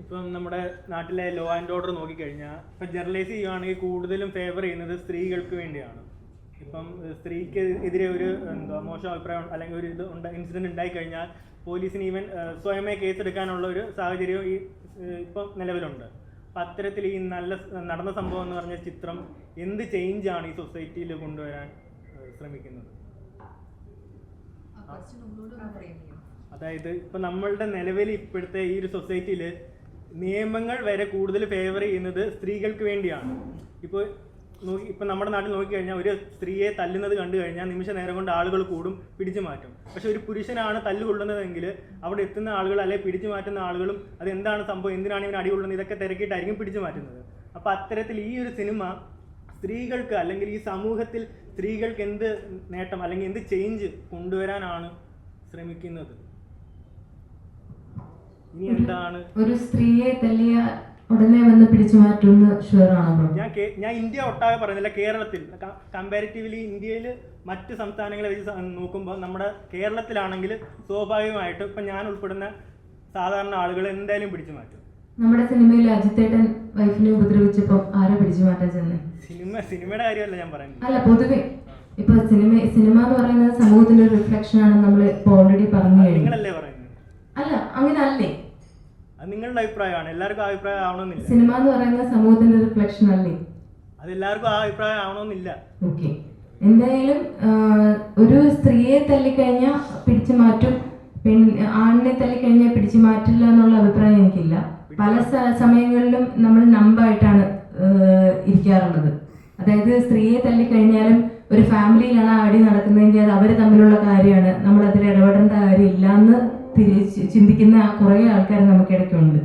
ഇപ്പം നമ്മുടെ നാട്ടിലെ ലോ ആൻഡ് ഓർഡർ നോക്കിക്കഴിഞ്ഞാൽ ഇപ്പം ജനറലൈസ് ചെയ്യുകയാണെങ്കിൽ കൂടുതലും ഫേവർ ചെയ്യുന്നത് സ്ത്രീകൾക്ക് വേണ്ടിയാണ്. ഇപ്പം സ്ത്രീക്ക് എതിരെ ഒരു മോശം അഭിപ്രായം അല്ലെങ്കിൽ ഒരു ഇൻസിഡൻറ്റ് ഉണ്ടായിക്കഴിഞ്ഞാൽ പോലീസിന് ഈവൻ സ്വയമേ കേസെടുക്കാനുള്ള ഒരു സാഹചര്യവും ഇപ്പം നിലവിലുണ്ട്. അപ്പം അത്തരത്തിൽ ഈ നടന്ന സംഭവം എന്ന് പറഞ്ഞ ചിത്രം എന്ത് ചേഞ്ചാണ് ഈ സൊസൈറ്റിയിൽ കൊണ്ടുവരാൻ ശ്രമിക്കുന്നത്? അതായത് ഇപ്പം നമ്മളുടെ നിലവിൽ ഇപ്പോഴത്തെ ഈ ഒരു സൊസൈറ്റിയിൽ നിയമങ്ങൾ വരെ കൂടുതൽ ഫേവർ ചെയ്യുന്നത് സ്ത്രീകൾക്ക് വേണ്ടിയാണ്. ഇപ്പം നമ്മുടെ നാട്ടിൽ നോക്കിക്കഴിഞ്ഞാൽ ഒരു സ്ത്രീയെ തല്ലുന്നത് കണ്ടു കഴിഞ്ഞാൽ നിമിഷ നേരം കൊണ്ട് ആളുകൾ കൂടും, പിടിച്ചു മാറ്റും. പക്ഷെ ഒരു പുരുഷനാണ് തല്ലുകൊള്ളുന്നതെങ്കിൽ അവിടെ എത്തുന്ന ആളുകൾ അല്ലെങ്കിൽ പിടിച്ചു മാറ്റുന്ന ആളുകളും അതെന്താണ് സംഭവം, എന്തിനാണ് ഇവൻ അടികൊള്ളുന്നത്, ഇതൊക്കെ തിരക്കിയിട്ടായിരിക്കും പിടിച്ചു മാറ്റുന്നത്. അപ്പം അത്തരത്തിൽ ഈ ഒരു സിനിമ സ്ത്രീകൾക്ക് അല്ലെങ്കിൽ ഈ സമൂഹത്തിൽ സ്ത്രീകൾക്ക് എന്ത് നേട്ടം അല്ലെങ്കിൽ എന്ത് ചേഞ്ച് കൊണ്ടുവരാനാണ് ശ്രമിക്കുന്നത്? ഇനി എന്താണ് ഒരു സ്ത്രീയെ തല്ലിയ ഉടനെ വന്ന് പിടിച്ചു മാറ്റുമെന്ന് ഷുവറാണോ? ഞാൻ ഇന്ത്യ ഒട്ടാകെ പറയുന്നില്ല, കേരളത്തിൽ കമ്പാരിറ്റീവ്ലി ഇന്ത്യയിൽ മറ്റ് സംസ്ഥാനങ്ങളെ വെച്ച് നോക്കുമ്പോൾ നമ്മുടെ കേരളത്തിലാണെങ്കിൽ സ്വാഭാവികമായിട്ടും ഇപ്പം ഞാൻ ഉൾപ്പെടുന്ന സാധാരണ ആളുകൾ എന്തായാലും പിടിച്ചു മാറ്റും. നമ്മുടെ സിനിമയിൽ അജിത്തേട്ടൻ വൈഫിനെ ഉപദ്രവിച്ചപ്പോൾ ആരെ പിടിച്ചു മാറ്റാൻ ചെന്നേ? സിനിമയുടെ കാര്യമല്ല ഞാൻ പറയുന്നത്. അല്ല, പൊതുവെ ഇപ്പൊ സിനിമ എന്ന് പറയുന്നത് സമൂഹത്തിന്റെ ഒരു റിഫ്ലക്ഷൻ ആണ്. നമ്മൾ ഇപ്പൊ ഓൾറെഡി പറഞ്ഞു കഴിഞ്ഞു. നിങ്ങളല്ലേ പറയുന്നത്? അല്ല, അങ്ങനെ അല്ലേ? അത് നിങ്ങളുടെ അഭിപ്രായമാണ്, എല്ലാവർക്കും അഭിപ്രായം ആവണമെന്നില്ല. സിനിമ എന്ന് പറയുന്ന സമൂഹത്തിന്റെ റിഫ്ലക്ഷൻ അല്ലേ? അത് എല്ലാവർക്കും ആ അഭിപ്രായം ആവണമെന്നില്ല. ഓക്കെ, എന്തായാലും ഒരു സ്ത്രീയെ തല്ലിക്കഴിഞ്ഞാൽ പിടിച്ചു മാറ്റും, ആണിനെ തല്ലിക്കഴിഞ്ഞാൽ പിടിച്ചു മാറ്റില്ല എന്നുള്ള അഭിപ്രായം എനിക്കില്ല. പല സമയങ്ങളിലും നമ്മൾ നമ്പായിട്ടാണ് ഇരിക്കാറുള്ളത്. അതായത് സ്ത്രീയെ തല്ലിക്കഴിഞ്ഞാലും ഒരു ഫാമിലിയിലാണ് അടി നടക്കുന്നതെങ്കിൽ അത് അവർ തമ്മിലുള്ള കാര്യമാണ്, നമ്മൾ അതിൽ ഇടപെടേണ്ട കാര്യമില്ല എന്ന് ചിന്തിക്കുന്ന കുറെ ആൾക്കാർ നമുക്കിടയ്ക്കുണ്ട്.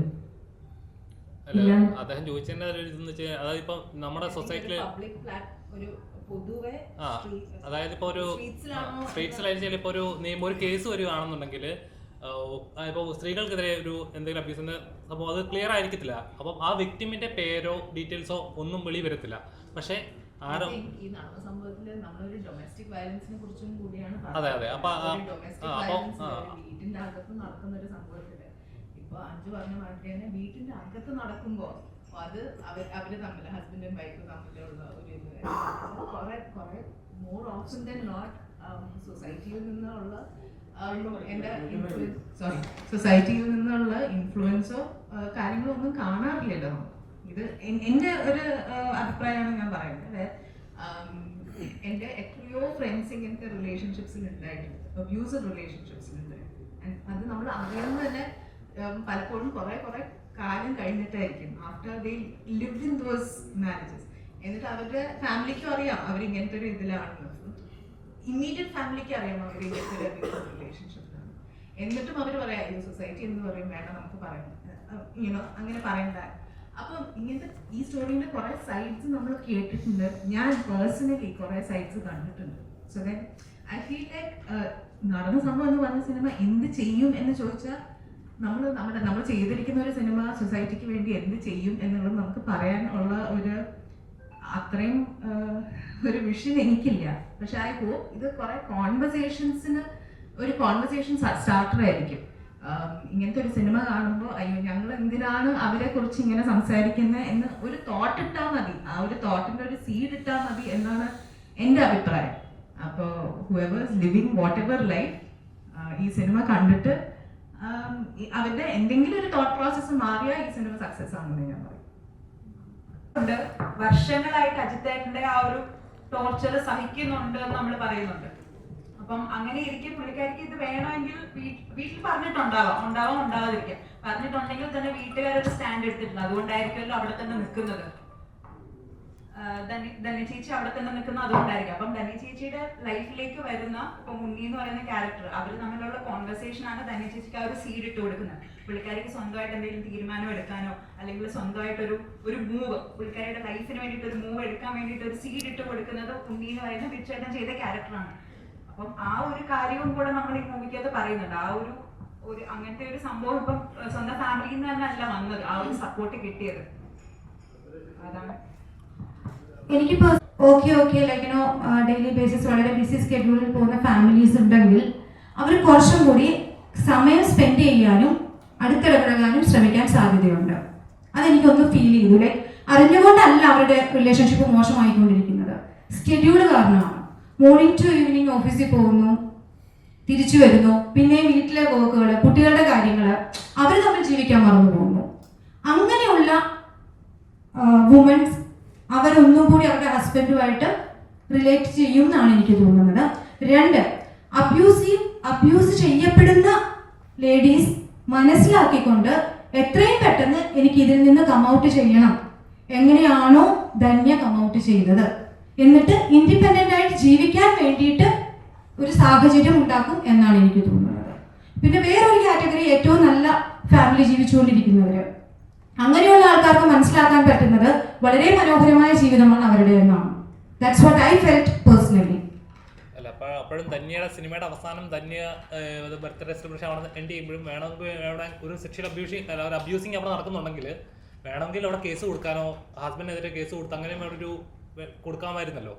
അദ്ദേഹം ചോദിച്ചതിന്റെ അതായത് ഇപ്പൊ നമ്മുടെ സൊസൈറ്റിയില് അതായത് ഇപ്പൊ ഒരു സ്ട്രീറ്റ്സിലായാലും ഇപ്പൊ ഒരു കേസ് വരികയാണെന്നുണ്ടെങ്കിൽ ഇപ്പോൾ സ്ത്രീകൾക്കെതിരെ ഒരു എന്തെങ്കിലും അബ്യൂസിന്റെ സംഭവം അത് ക്ലിയർ ആയിരിക്കത്തില്ല. അപ്പം ആ വിക്ടിമിന്റെ പേരോ ഡീറ്റെയിൽസോ ഒന്നും വെളി വരത്തില്ല. പക്ഷേ ഈ നടന്ന സംഭവത്തില് നമ്മളൊരു ഡൊമസ്റ്റിക് വയലൻസിനെ കുറിച്ചും കൂടിയാണ്. അതെ അപ്പൊ വീട്ടിന്റെ അകത്ത് നടക്കുന്ന ഒരു സംഭവത്തില് ഇപ്പൊ അഞ്ചു പറഞ്ഞ മാതിരി തന്നെ വീട്ടിന്റെ അകത്ത് നടക്കുമ്പോ അത് അവര് തമ്മിൽ ഹസ്ബൻഡും വൈഫും തമ്മിലുള്ള ഒരു ഇത് കുറെ മോർ ഓപ്ഷൻ ദാൻ നോട്ട് സൊസൈറ്റിയിൽ നിന്നുള്ള സൊസൈറ്റിയിൽ നിന്നുള്ള ഇൻഫ്ലുവൻസോ കാര്യങ്ങളോ ഒന്നും കാണാറില്ലല്ലോ. ഇത് എൻ്റെ ഒരു അഭിപ്രായമാണ് ഞാൻ പറയുന്നത്. എൻ്റെ എത്രയോ ഫ്രണ്ട്സ് ഇങ്ങനത്തെ റിലേഷൻഷിപ്സിൽ ഉണ്ടായിട്ടുണ്ട്, അബ്യൂസീവ് റിലേഷൻഷിപ്സിലുണ്ട്. അത് നമ്മൾ അറിയുന്നത് തന്നെ പലപ്പോഴും കുറെ കാലം കഴിഞ്ഞിട്ടായിരിക്കും, after they lived in those marriages. എന്നിട്ട് അവരുടെ ഫാമിലിക്കും അറിയാം അവർ ഇങ്ങനത്തെ ഒരു ഇതിലാണെന്ന്, ഇമ്മീഡിയറ്റ് ഫാമിലിക്ക് അറിയാം അവർ ഇങ്ങനത്തെ ഒരു അബ്യൂസീവ് റിലേഷൻഷിപ്പിലാണ്. എന്നിട്ടും അവർ പറയാം ഈ സൊസൈറ്റി എന്ന് പറയും വേണ്ട നമുക്ക് പറയാം, അങ്ങനെ പറയണ്ട. അപ്പം ഇങ്ങനത്തെ ഈ സ്റ്റോറിയുടെ കുറെ സൈഡ്സ് നമ്മൾ കേട്ടിട്ടുണ്ട്. ഞാൻ പേഴ്സണലി കുറെ സൈഡ്സ് കണ്ടിട്ടുണ്ട്. So then I feel like നടന്ന സംഭവം എന്ന് പറഞ്ഞ സിനിമ എന്ത് ചെയ്യും എന്ന് ചോദിച്ചാൽ നമ്മൾ ചെയ്തിരിക്കുന്ന ഒരു സിനിമ സൊസൈറ്റിക്ക് വേണ്ടി എന്ത് ചെയ്യും എന്നുള്ളത് നമുക്ക് പറയാനുള്ള ഒരു അത്രയും ഒരു വിഷൻ എനിക്കില്ല. പക്ഷെ ഐ ഹോപ്പ് ഇത് കുറെ കോൺവെർസേഷൻ സ്റ്റാർട്ടർ ആയിരിക്കും. ഇങ്ങനത്തെ ഒരു സിനിമ കാണുമ്പോൾ അയ്യോ ഞങ്ങൾ എന്തിനാണ് അവരെ കുറിച്ച് ഇങ്ങനെ സംസാരിക്കുന്നത് എന്ന് ഒരു തോട്ട് ഇട്ടാൽ മതി, ആ ഒരു തോട്ടിന്റെ ഒരു സീഡ് ഇട്ടാൽ മതി എന്നാണ് എൻ്റെ അഭിപ്രായം. അപ്പോൾ ഹുഎവേഴ്സ് ലിവിങ് വാട്ട് എവർ ലൈഫ് ഈ സിനിമ കണ്ടിട്ട് അവരുടെ എന്തെങ്കിലും ഒരു തോട്ട് പ്രോസസ്സ് മാറിയാൽ ഈ സിനിമ സക്സസ് ആണെന്ന് ഞാൻ പറയും. വർഷങ്ങളായിട്ട് അജിത്തേട്ടന്റെ ആ ഒരു ടോർച്ചർ സഹിക്കുന്നുണ്ട് എന്ന് നമ്മൾ പറയുന്നുണ്ട്. അപ്പം അങ്ങനെ ഇരിക്കും പുള്ളിക്കാരിക്ക് ഇത് വേണമെങ്കിൽ വീട്ടിൽ ഉണ്ടാവാതിരിക്കാം. പറഞ്ഞിട്ടുണ്ടെങ്കിൽ തന്നെ വീട്ടുകാരൊരു സ്റ്റാൻഡ് എടുത്തിട്ടുണ്ട്, അതുകൊണ്ടായിരിക്കുമല്ലോ അവിടെ തന്നെ നിൽക്കുന്നത്. ധന്യ ചേച്ചി അവിടെ തന്നെ നിൽക്കുന്ന അതുകൊണ്ടായിരിക്കും. അപ്പം ധന്യ ചേച്ചിയുടെ ലൈഫിലേക്ക് വരുന്ന ഇപ്പം ഉണ്ണി എന്ന് പറയുന്ന ക്യാരക്ടർ, അവർ തമ്മിലുള്ള കോൺവെർസേഷൻ ആണ് ധന്യ ചേച്ചിക്ക് ആ ഒരു സീഡ് ഇട്ട് കൊടുക്കുന്നത്. പുള്ളിക്കാരിക്ക് സ്വന്തമായിട്ട് എന്തെങ്കിലും തീരുമാനം എടുക്കാനോ അല്ലെങ്കിൽ സ്വന്തമായിട്ടൊരു മൂവ്, പുള്ളിക്കാരിയുടെ ലൈഫിന് വേണ്ടിയിട്ട് ഒരു മൂവ് എടുക്കാൻ വേണ്ടിയിട്ട് ഒരു സീഡ് ഇട്ട് കൊടുക്കുന്നത് ഉണ്ണി എന്ന് പറയുന്ന ബിച്ചേട്ടൻ ചെയ്ത ക്യാരക്ടറാണ്. അപ്പം ആ ഒരു കാര്യവും കൂടെ നമ്മൾ ഈ മൂവിക്കകത്ത് പറയുന്നുണ്ട്. ആ ഒരു അങ്ങനത്തെ ഒരു സംഭവം ഇപ്പം സ്വന്തം ഫാമിലിയിൽ നിന്ന് തന്നെ അല്ല വന്നത്, ആ ഒരു സപ്പോർട്ട് കിട്ടിയത് അതാണ്. എനിക്കിപ്പോൾ ഓക്കെ ലൈക്കിനോ ഡെയിലി ബേസിസ് വളരെ ബിസി സ്കെഡ്യൂളിൽ പോകുന്ന ഫാമിലീസ് ഉണ്ടെങ്കിൽ അവർ കുറച്ചും കൂടി സമയം സ്പെൻഡ് ചെയ്യാനും അടുത്തിടപഴകാനും ശ്രമിക്കാൻ സാധ്യതയുണ്ട്. അതെനിക്കൊന്ന് ഫീൽ ചെയ്തു. ലൈക്ക് അറിഞ്ഞുകൊണ്ടല്ല അവരുടെ റിലേഷൻഷിപ്പ് മോശമായിക്കൊണ്ടിരിക്കുന്നത്, സ്കെഡ്യൂൾ കാരണമാണ്. മോർണിംഗ് ടു ഈവനിങ് ഓഫീസിൽ പോകുന്നു, തിരിച്ചു വരുന്നു, പിന്നെ വീട്ടിലെ വർക്കുകൾ, കുട്ടികളുടെ കാര്യങ്ങൾ, അവർ തമ്മിൽ ജീവിക്കാൻ മറന്നു പോകുന്നു. അങ്ങനെയുള്ള വുമൻസ് അവരൊന്നും കൂടി അവരുടെ ഹസ്ബൻഡുമായിട്ട് റിലേറ്റ് ചെയ്യും എന്നാണ് എനിക്ക് തോന്നുന്നത്. 2, അബ്യൂസ് ചെയ്യപ്പെടുന്ന ലേഡീസ് മനസ്സിലാക്കിക്കൊണ്ട് എത്രയും പെട്ടെന്ന് എനിക്ക് ഇതിൽ നിന്ന് കമൗട്ട് ചെയ്യണം, എങ്ങനെയാണോ ധന്യ കമൗട്ട് ചെയ്തത്, എന്നിട്ട് ഇൻഡിപെൻഡൻ്റ് ആയിട്ട് ജീവിക്കാൻ വേണ്ടിയിട്ട് ഒരു സാഹചര്യം ഉണ്ടാക്കും എന്നാണ് എനിക്ക് തോന്നുന്നത്. പിന്നെ വേറൊരു കാറ്റഗറി ഏറ്റവും നല്ല ഫാമിലി ജീവിച്ചുകൊണ്ടിരിക്കുന്നവർ. അങ്ങനെയുള്ള ആൾക്കാർക്ക് മനസ്സിലാക്കാൻ പറ്റുന്നത് വളരെ മനോഹരമായ ജീവിതമാണ് അവരുടെ എന്നാണ്. That's what I felt personally. അല്ല, അപ്പോഴും ധന്യയുടെ സിനിമയുടെ അവസാനം ധന്യ ബർത്ത്ഡേ സെലിബ്രേഷൻ അവിടെ എൻഡ് ചെയ്യുമ്പോഴും വേണമെങ്കിൽ അവിടെ ഒരു സെക്ഷൽ അബ്യൂസിങ് അവിടെ നടക്കുന്നുണ്ടെങ്കിൽ വേണമെങ്കിൽ അവിടെ കേസ് കൊടുക്കാനോ ഹസ്ബൻഡിനെതിരെ കേസ് കൊടുത്ത് അങ്ങനെ ഒരു കൊടുക്കാമായിരുന്നല്ലോ.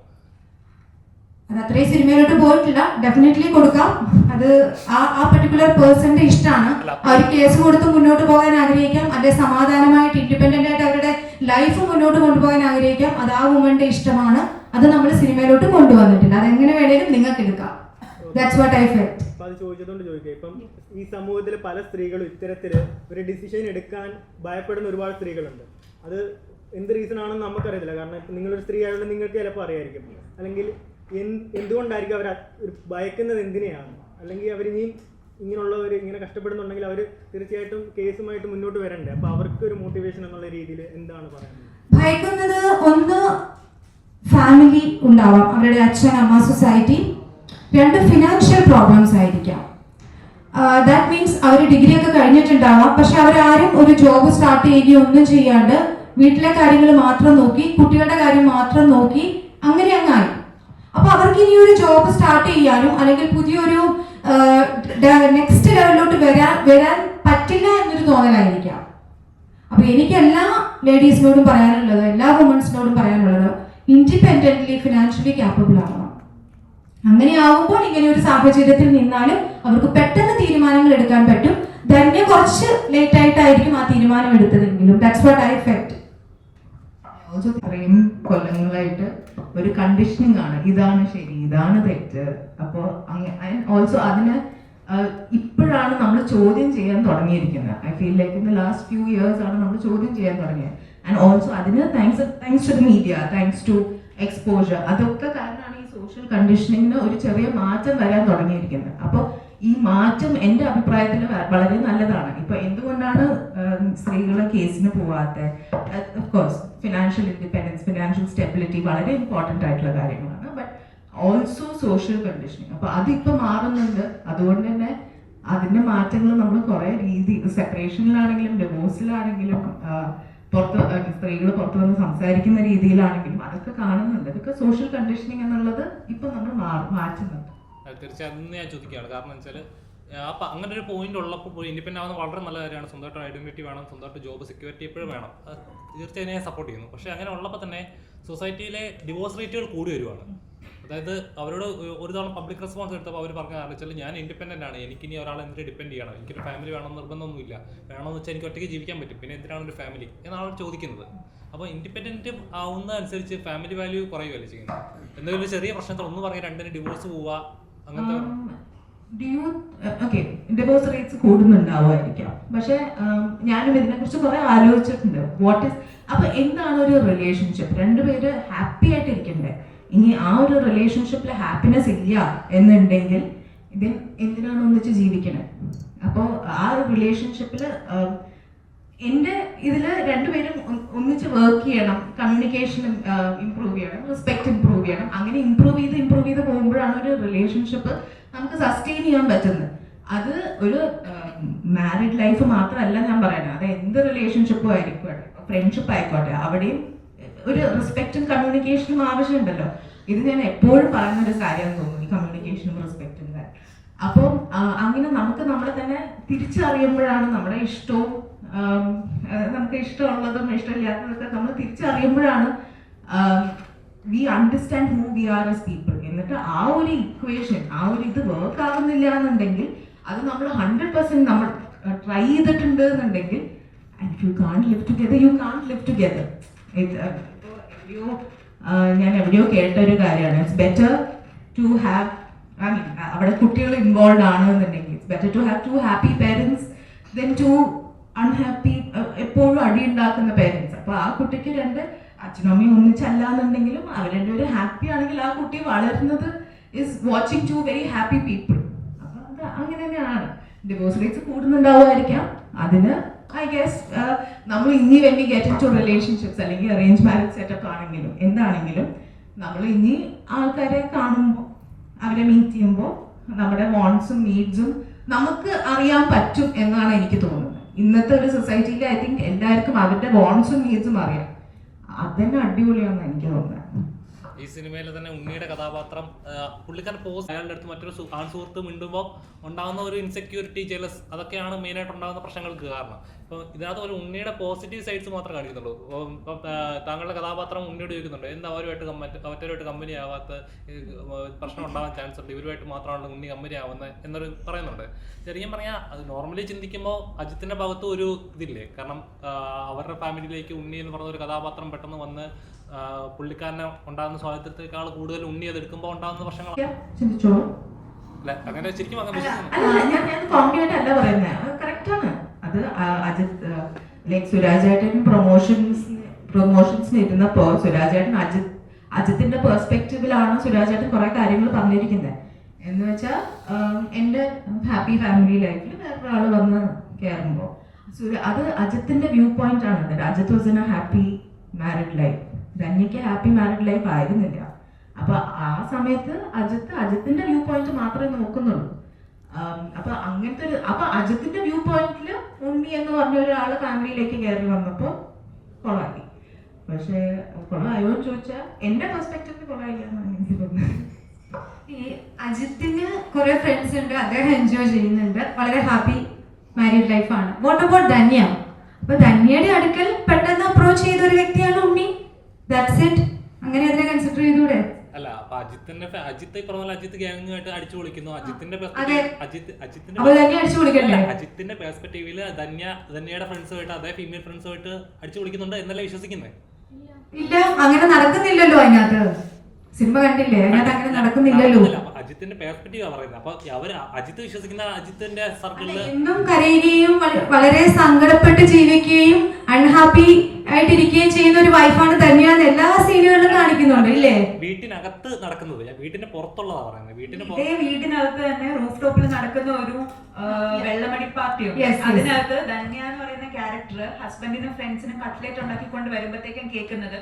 അത് അത്രയും സിനിമയിലോട്ട് പോയിട്ടില്ല. ഡെഫിനറ്റ്ലി കൊടുക്കാം. അത് ആ പർട്ടിക്കുലർ പേഴ്സന്റെ ഇഷ്ടമാണ്. അവർ കേസ് കൊടുത്ത് മുന്നോട്ട് പോകാൻ ആഗ്രഹിക്കാം, അല്ലെ സമാധാനമായിട്ട് ഇൻഡിപെൻഡന്റ് ആയിട്ട് അവരുടെ ലൈഫ് മുന്നോട്ട് കൊണ്ടുപോകാൻ ആഗ്രഹിക്കാം. അത് ആ വുമന്റെ ഇഷ്ടമാണ്. അത് നമ്മൾ സിനിമയിലോട്ട് കൊണ്ടുവന്നിട്ടില്ല. അതെങ്ങനെ വേണേലും നിങ്ങൾക്ക് എടുക്കാം. That's what I felt. അത് ചോദിച്ചതുകൊണ്ട് ചോദിക്കാം, ഇപ്പം ഈ സമൂഹത്തിൽ പല സ്ത്രീകളും ഇത്തരത്തില് ഒരു ഡിസിഷൻ എടുക്കാൻ ഭയപ്പെടുന്ന ഒരുപാട് സ്ത്രീകളുണ്ട്. അത് എന്ത് റീസൺ ആണെന്ന് നമുക്കറിയത്തില്ല. കാരണം ഇപ്പം നിങ്ങളൊരു സ്ത്രീ ആയതുകൊണ്ട് നിങ്ങൾക്ക് ചിലപ്പോൾ അറിയായിരിക്കും. അല്ലെങ്കിൽ എന്തുകൊണ്ടായിരിക്കും അവർ ഭയക്കുന്നത്, എന്തിനെയാണ്? അല്ലെങ്കിൽ അവരിനിയും ഇങ്ങനെയുള്ളവർ ഇങ്ങനെ കഷ്ടപ്പെടുന്നുണ്ടെങ്കിൽ അവർ തീർച്ചയായിട്ടും കേസുമായിട്ട് മുന്നോട്ട് വരണ്ടേ? അപ്പോൾ അവർക്ക് ഒരു മോട്ടിവേഷൻ എന്നുള്ള രീതിയിൽ എന്താണ് പറയുന്നത്? ഭയക്കുന്നത് ഒന്ന് ഫാമിലി ഉണ്ടാവാം, അവരുടെ അച്ഛൻ അമ്മ സൊസൈറ്റി. 2 ഫിനാൻഷ്യൽ പ്രോബ്ലംസ് ആയിരിക്കാം. ദാറ്റ് മീൻസ് അവർ ഡിഗ്രി ഒക്കെ കഴിഞ്ഞിട്ടുണ്ടാവാം, പക്ഷെ അവരാരും ഒരു ജോബ് സ്റ്റാർട്ട് ചെയ്യുകയോ ഒന്നും ചെയ്യാണ്ട് വീട്ടിലെ കാര്യങ്ങൾ മാത്രം നോക്കി, കുട്ടികളുടെ കാര്യം മാത്രം നോക്കി അങ്ങനെ അങ്ങായി. അപ്പൊ അവർക്ക് ഇനി ഒരു ജോബ് സ്റ്റാർട്ട് ചെയ്യാനും അല്ലെങ്കിൽ പുതിയൊരു നെക്സ്റ്റ് ലെവലിലോട്ട് വരാൻ പറ്റില്ല എന്നൊരു തോന്നലായിരിക്കാം. അപ്പൊ എനിക്ക് എല്ലാ ലേഡീസിനോടും പറയാനുള്ളത്, എല്ലാ വുമൻസിനോടും പറയാനുള്ളത്, ഇൻഡിപെൻഡന്റ്ലി ഫിനാൻഷ്യലി ക്യാപ്പബിൾ ആവണം. അങ്ങനെയാവുമ്പോൾ ഇങ്ങനെ ഒരു സാഹചര്യത്തിൽ നിന്നാലും അവർക്ക് പെട്ടെന്ന് തീരുമാനങ്ങൾ എടുക്കാൻ പറ്റും. ധന്യ കുറച്ച് ലേറ്റ് ആയിട്ടായിരിക്കും ആ തീരുമാനം എടുത്തതെങ്കിലും ദാറ്റ്സ് വാട്ട് ഐ ഫെൽറ്റ്. ഇത്രയും കൊല്ലങ്ങളായിട്ട് ഒരു കണ്ടീഷനിങ് ആണ്, ഇതാണ് ശരി, ഇതാണ് തെറ്റ്. അപ്പോൾ ഓൾസോ അതിന് ഇപ്പോഴാണ് നമ്മൾ ചോദ്യം ചെയ്യാൻ തുടങ്ങിയിരിക്കുന്നത്. I feel like in the last few years ആണ് നമ്മൾ ചോദ്യം ചെയ്യാൻ തുടങ്ങിയത്. ആൻഡ് ഓൾസോ അതിന് thanks to the media, thanks to exposure, അതൊക്കെ കാരണമാണ് ഈ സോഷ്യൽ കണ്ടീഷനിങ്ങിന് ഒരു ചെറിയ മാറ്റം വരാൻ തുടങ്ങിയിരിക്കുന്നത്. അപ്പോൾ ഈ മാറ്റം എൻ്റെ അഭിപ്രായത്തിൽ വളരെ നല്ലതാണ്. ഇപ്പൊ എന്തുകൊണ്ടാണ് സ്ത്രീകൾ കേസിന് പോവാത്തത്? Of course financial independence, financial stability വളരെ ഇമ്പോർട്ടൻ്റ് ആയിട്ടുള്ള കാര്യങ്ങളാണ്. ബട്ട് ഓൾസോ സോഷ്യൽ കണ്ടീഷനിങ്, അപ്പൊ അതിപ്പോൾ മാറുന്നുണ്ട്. അതുകൊണ്ട് തന്നെ അതിന്റെ മാറ്റങ്ങൾ നമ്മൾ കുറെ രീതി, സെപ്പറേഷനിലാണെങ്കിലും ഡിവോഴ്സിലാണെങ്കിലും സ്ത്രീകൾ പുറത്തു വന്ന് സംസാരിക്കുന്ന രീതിയിലാണെങ്കിലും അതൊക്കെ കാണുന്നുണ്ട്. ഇതൊക്കെ സോഷ്യൽ കണ്ടീഷനിങ് എന്നുള്ളത് ഇപ്പൊ നമ്മൾ മാറ്റുന്നുണ്ട്. തീർച്ചയായും ഞാൻ ചോദിക്കുകയാണ്. കാരണം വെച്ചാൽ അപ്പം അങ്ങനെ ഒരു പോയിന്റ് ഉള്ളപ്പോൾ ഇൻഡിപെൻഡൻ്റ് ആവുന്നത് വളരെ നല്ല കാര്യമാണ്. സ്വന്തമായിട്ട് ഐഡന്റിറ്റി വേണം, സ്വന്തമായിട്ട് ജോബ് സെക്യൂരിറ്റി എപ്പോഴും വേണം. തീർച്ചയായും ഞാൻ സപ്പോർട്ട് ചെയ്യുന്നു. പക്ഷേ അങ്ങനെ ഉള്ളപ്പോൾ തന്നെ സൊസൈറ്റിയിലെ ഡിവോഴ്സ് റേറ്റുകൾ കൂടി വരുവാണ്. അതായത് അവരോട് ഒരു തവണ പബ്ലിക് റെസ്പോൺസ് എടുത്തപ്പോൾ അവർ പറഞ്ഞതെന്ന് വെച്ചാൽ ഞാൻ ഇൻഡിപെൻഡൻ്റ് ആണ്, എനിക്കിനി ഒരാളെ എന്തിട്ട് ഡിപ്പെൻഡ് ചെയ്യണം, എനിക്കൊരു ഫാമിലി വേണമെന്ന് നിർബന്ധമൊന്നുമില്ല, വേണമെന്ന് വെച്ചാൽ എനിക്ക് ഒറ്റയ്ക്ക് ജീവിക്കാൻ പറ്റും, പിന്നെ എന്തിനാണ് ഒരു ഫാമിലി എന്നാണ് അവർ ചോദിക്കുന്നത്. അപ്പോൾ ഇൻഡിപെൻഡൻറ്റ് ആവുന്ന അനുസരിച്ച് ഫാമിലി വാല്യൂ കുറയുകയല്ലേ ചെയ്യുന്നത്. എന്തെങ്കിലും ഒരു ചെറിയ പ്രശ്നത്തിൽ ഒന്ന് പറഞ്ഞ് രണ്ടിന് ഡിവോഴ്സ് പോവുക അങ്ങനത്തെ. ഡിവോഴ്സ് റേറ്റ്സ് കൂടുന്നുണ്ടാവുമായിരിക്കാം. പക്ഷെ ഞാനും ഇതിനെക്കുറിച്ച് കുറെ ആലോചിച്ചിട്ടുണ്ട്. അപ്പൊ എന്താണ് ഒരു റിലേഷൻഷിപ്പ്? രണ്ടുപേര് ഹാപ്പി ആയിട്ട് ഇരിക്കണ്ടേ? ഇനി ആ ഒരു റിലേഷൻഷിപ്പിൽ ഹാപ്പിനെസ് ഇല്ല എന്നുണ്ടെങ്കിൽ എന്തിനാണ് ഒന്നിച്ച് ജീവിക്കണേ? അപ്പോൾ ആ ഒരു റിലേഷൻഷിപ്പിൽ എൻ്റെ ഇതിൽ രണ്ടുപേരും ഒന്നിച്ച് വർക്ക് ചെയ്യണം, കമ്മ്യൂണിക്കേഷൻ ഇമ്പ്രൂവ് ചെയ്യണം, റെസ്പെക്ട് ഇമ്പ്രൂവ് ചെയ്യണം. അങ്ങനെ ഇമ്പ്രൂവ് ചെയ്ത് പോകുമ്പോഴാണ് ഒരു റിലേഷൻഷിപ്പ് നമുക്ക് സസ്റ്റെയിൻ ചെയ്യാൻ പറ്റുന്നത്. അത് ഒരു മാരീഡ് ലൈഫ് മാത്രമല്ല ഞാൻ പറയുന്നത്, അത് എന്ത് റിലേഷൻഷിപ്പും ആയിരിക്കട്ടെ, ഫ്രണ്ട്ഷിപ്പ് ആയിക്കോട്ടെ, അവിടെയും ഒരു റെസ്പെക്റ്റും കമ്മ്യൂണിക്കേഷനും ആവശ്യമുണ്ടല്ലോ. ഇത് ഞാൻ എപ്പോഴും പറയുന്നൊരു കാര്യമാണെന്ന് തോന്നുന്നു, ഈ കമ്മ്യൂണിക്കേഷനും റെസ്പെക്റ്റും. അപ്പം അങ്ങനെ നമുക്ക് നമ്മളെ തന്നെ തിരിച്ചറിയുമ്പോഴാണ് നമ്മുടെ ഇഷ്ടവും നമുക്ക് ഇഷ്ടമുള്ളതും ഇഷ്ടമില്ലാത്തതൊക്കെ നമ്മൾ തിരിച്ചറിയുമ്പോഴാണ് we understand who we are as people. എന്നിട്ട് ആ ഒരു ഇക്വേഷൻ, ആ ഒരു ഇത് വർക്ക് ആവുന്നില്ല എന്നുണ്ടെങ്കിൽ അത് നമ്മൾ 100% നമ്മൾ ട്രൈ ചെയ്തിട്ടുണ്ട് എന്നുണ്ടെങ്കിൽ, and you can't live together, you can't live together. ഞാൻ എവിടെയോ കേട്ട ഒരു കാര്യമാണ്, it's better to have, I mean അവിടെ കുട്ടികൾ ഇൻവോൾവ് ആണ് എന്നുണ്ടെങ്കിൽ it's better to have 2 happy parents then 2 unhappy, എപ്പോഴും അടി ഉണ്ടാക്കുന്ന പേരൻസ്. അപ്പോൾ ആ കുട്ടിക്ക് 2 അച്ഛനും അമ്മയും ഒന്നിച്ചല്ല എന്നുണ്ടെങ്കിലും അവർ രണ്ടുപേരും ഹാപ്പി ആണെങ്കിൽ ആ കുട്ടി വളരുന്നത് is watching 2 very happy people. അപ്പോൾ അത് അങ്ങനെ തന്നെയാണ്. ഡിവോഴ്സ് റേറ്റ്സ് കൂടുന്നുണ്ടാവുമായിരിക്കാം. അതിന് ഐ ഗെസ് നമ്മൾ ഇനി when we get into relationships അല്ലെങ്കിൽ അറേഞ്ച് മാരേജ് സെറ്റപ്പ് ആണെങ്കിലും എന്താണെങ്കിലും നമ്മൾ ഇനി ആൾക്കാരെ കാണുമ്പോൾ, അവരെ മീറ്റ് ചെയ്യുമ്പോൾ നമ്മുടെ വാണ്ട്സും നീഡ്സും നമുക്ക് അറിയാൻ പറ്റും എന്നാണ് എനിക്ക് തോന്നുന്നത്. ഇന്നത്തെ ഒരു സൊസൈറ്റിയിൽ ഐ തിങ്ക് എല്ലാവർക്കും അവരുടെ വാണ്ട്സും നീഡ്സും അറിയാം. അതന്നെ അടിപൊളിയാണെന്ന് എനിക്ക് തോന്നുന്നത്. ഈ സിനിമയിൽ തന്നെ ഉണ്ണിയുടെ കഥാപാത്രം പുള്ളിക്കാരൻ അയാളുടെ അടുത്ത് മറ്റൊരു ആൺസുഹൃത്ത് മിണ്ടുമ്പോൾ ഉണ്ടാകുന്ന ഒരു ഇൻസെക്യൂരിറ്റി, ജെലസ്, അതൊക്കെയാണ് മെയിനായിട്ട് ഉണ്ടാകുന്ന പ്രശ്നങ്ങൾക്ക് കാരണം. ഇപ്പോൾ ഇതിനകത്ത് ഒരു ഉണ്ണിയുടെ പോസിറ്റീവ് സൈഡ്സ് മാത്രമേ കാണിക്കുന്നുള്ളൂ. ഇപ്പം താങ്കളുടെ കഥാപാത്രം ഉണ്ണിയോട് ചോദിക്കുന്നുണ്ട്, എന്താ അവരുമായിട്ട് കമ്പനി ആവാത്ത, പ്രശ്നം ഉണ്ടാകാൻ ചാൻസ് ഉണ്ട്, ഇവരുമായിട്ട് മാത്രമാണ് ഉണ്ണി കമ്പനി ആവുന്നത് എന്നൊരു പറയുന്നുണ്ട്. ശരിക്കും പറഞ്ഞാൽ അത് നോർമലി ചിന്തിക്കുമ്പോൾ അജിത്തിന്റെ ഭാഗത്ത് ഒരു ഇതില്ലേ, കാരണം അവരുടെ ഫാമിലിയിലേക്ക് ഉണ്ണി എന്ന് പറഞ്ഞ ഒരു കഥാപാത്രം പെട്ടെന്ന് വന്ന് പുള്ളിക്കാരനെ ഉണ്ടാകുന്ന സ്വാതന്ത്ര്യത്തെക്കാൾ കൂടുതൽ ഉണ്ണി അത് എടുക്കുമ്പോൾ ഉണ്ടാകുന്ന പ്രശ്നങ്ങൾ ചിന്തിച്ചോളൂ. അങ്ങനെ ശരിക്കും അങ്ങനെ ഞാൻ കോൺഫിഡന്റ് അല്ല പറയുന്നത്, അത് കറക്റ്റ് ആണ്. അത് അജിത് ലൈക് സുരാജേട്ടൻ പ്രൊമോഷൻസിന് ഇരുന്നപ്പോ സുരാജേട്ടൻ അജിത്തിന്റെ പെർസ്പെക്റ്റീവിലാണ് സുരാജേട്ടൻ കുറെ കാര്യങ്ങൾ പറഞ്ഞിരിക്കുന്നത്. എന്ന് വെച്ചാൽ എൻ്റെ ഹാപ്പി ഫാമിലി ലൈഫിൽ വേറൊരാൾ വന്ന് കയറുമ്പോൾ അത് അജിത്തിന്റെ വ്യൂ പോയിന്റ് ആണ്. Ajit was in a happy married life, ധന്യയ്ക്ക് ഹാപ്പി മാരിഡ് ലൈഫ് ആയിരുന്നില്ല. അപ്പൊ ആ സമയത്ത് അജിത്തിന്റെ വ്യൂ പോയിന്റ് മാത്രമേ നോക്കുന്നുള്ളൂ. അപ്പൊ അങ്ങനത്തെ ഒരു, അപ്പൊ അജിത്തിന്റെ വ്യൂ പോയിന്റില് ഉണ്ണി എന്ന് പറഞ്ഞ ഒരാള് ഫാമിലിയിലേക്ക് കയറി വന്നപ്പോ കൊളാക്കി. പക്ഷെ കൊളായോ എന്ന് ചോദിച്ചാൽ എന്റെ പെർസ്പെക്റ്റീവിൽ കൊളായില്ല എന്നാണ് എനിക്ക് തോന്നുന്നത്. ഈ അജിത്തിന് കുറെ ഫ്രണ്ട്സ് ഉണ്ട്, അദ്ദേഹം എൻജോയ് ചെയ്യുന്നുണ്ട്, വളരെ ഹാപ്പി മാരീഡ് ലൈഫാണ്. What about Dhanya? അപ്പൊ ധന്യയുടെ അടുക്കൽ പെട്ടെന്ന് അപ്രോച്ച് ചെയ്ത ഒരു വ്യക്തിയാണ് ഉണ്ണി. That's it. അങ്ങനെ അതിനെ കൺസിഡർ ചെയ്തൂടെ? അല്ല, അപ്പൊ അജിത്ത് പറഞ്ഞ അജിത്ത് ഗ്യാങ്ങുമായിട്ട് അടിച്ചു പൊളിക്കുന്നു. അജിത്തിന്റെ പെർസ്പെക്റ്റീവില് ധന്യയുടെ ഫ്രണ്ട്സുമായിട്ട്, അതേ ഫീമെയിൽ ഫ്രണ്ട്സുമായിട്ട് അടിച്ചു പൊളിക്കുന്നുണ്ട് എന്നല്ലേ വിശ്വസിക്കുന്നത്? ഇല്ല, അങ്ങനെ നടക്കുന്നില്ലല്ലോ. അതിനകത്ത് സിനിമ കണ്ടില്ലേ, അതിനകത്ത് അങ്ങനെ നടക്കുന്നില്ലല്ലോ. അജിത്തിന്റെ പെർസ്പെക്റ്റീവ് പറയുന്നത്. അപ്പൊ അവര് അജിത്ത് വിശ്വസിക്കുന്ന അജിത്തിന്റെ സർക്കിളില് എന്നും കരയുകയും വളരെ സങ്കടപ്പെട്ട് ജീവിക്കുകയും അൺഹാപ്പി ആയിട്ടിരിക്കുകയും ചെയ്യുന്ന ഒരു വൈഫാണ് തന്നെയാണ് എല്ലാ സീനുകളിലും കാണിക്കുന്നുണ്ട് ഇല്ലേ? വീട്ടിനകത്ത് നടക്കുന്നത്, വീട്ടിന്റെ പുറത്തുള്ളതാ പറയുന്നത്. വീട്ടിനകത്ത് തന്നെ റൂഫ് ടോപ്പിൽ നടക്കുന്ന ഒരു വെള്ളമടി പാർട്ടിയും, അതിനകത്ത് ധന്യ എന്ന് പറയുന്ന ക്യാരക്ടർ ഹസ്ബൻഡിനും ഫ്രണ്ട്സിനും കട്ട്ലേറ്റ് ഉണ്ടാക്കിക്കൊണ്ട് വരുമ്പോഴത്തേക്കും കേൾക്കുന്നത്,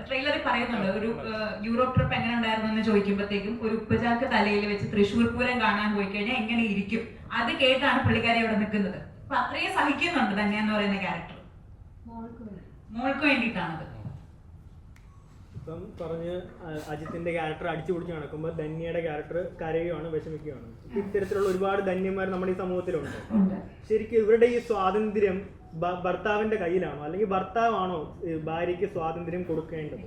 ട്രെയിലറിൽ പറയുന്നുണ്ട്, ഒരു യൂറോപ്പ് ട്രിപ്പ് എങ്ങനെ ഉണ്ടായിരുന്നു എന്ന് ചോദിക്കുമ്പോഴത്തേക്കും ഒരു ഉപ്പുചാക്ക് തലയിൽ വെച്ച് തൃശ്ശൂർ പൂരം കാണാൻ പോയി കഴിഞ്ഞാൽ എങ്ങനെ ഇരിക്കും, അത് കേട്ടാണ് പുള്ളിക്കാരി അവിടെ നിൽക്കുന്നത്. അപ്പൊ അത്രയും സഹിക്കുന്നുണ്ട് ധന്യ എന്ന് പറയുന്ന ക്യാരക്ടർ. മോൾക്ക് വേണ്ടിയിട്ടാണത്. ഇപ്പം പറഞ്ഞ് അജിത്തിന്റെ ക്യാരക്ടർ അടിച്ചു പൊളിച്ച് നടക്കുമ്പോൾ ധന്യയുടെ ക്യാരക്ടർ കരയുകയാണ്, വിഷമിക്കുകയാണ്. ഇത്തരത്തിലുള്ള ഒരുപാട് ധന്യന്മാർ നമ്മുടെ ഈ സമൂഹത്തിലുണ്ട്. ശരിക്കും ഇവരുടെ ഈ സ്വാതന്ത്ര്യം ഭർത്താവിന്റെ കയ്യിലാണോ, അല്ലെങ്കിൽ ഭർത്താവാണോ ഭാര്യയ്ക്ക് സ്വാതന്ത്ര്യം കൊടുക്കേണ്ടത്?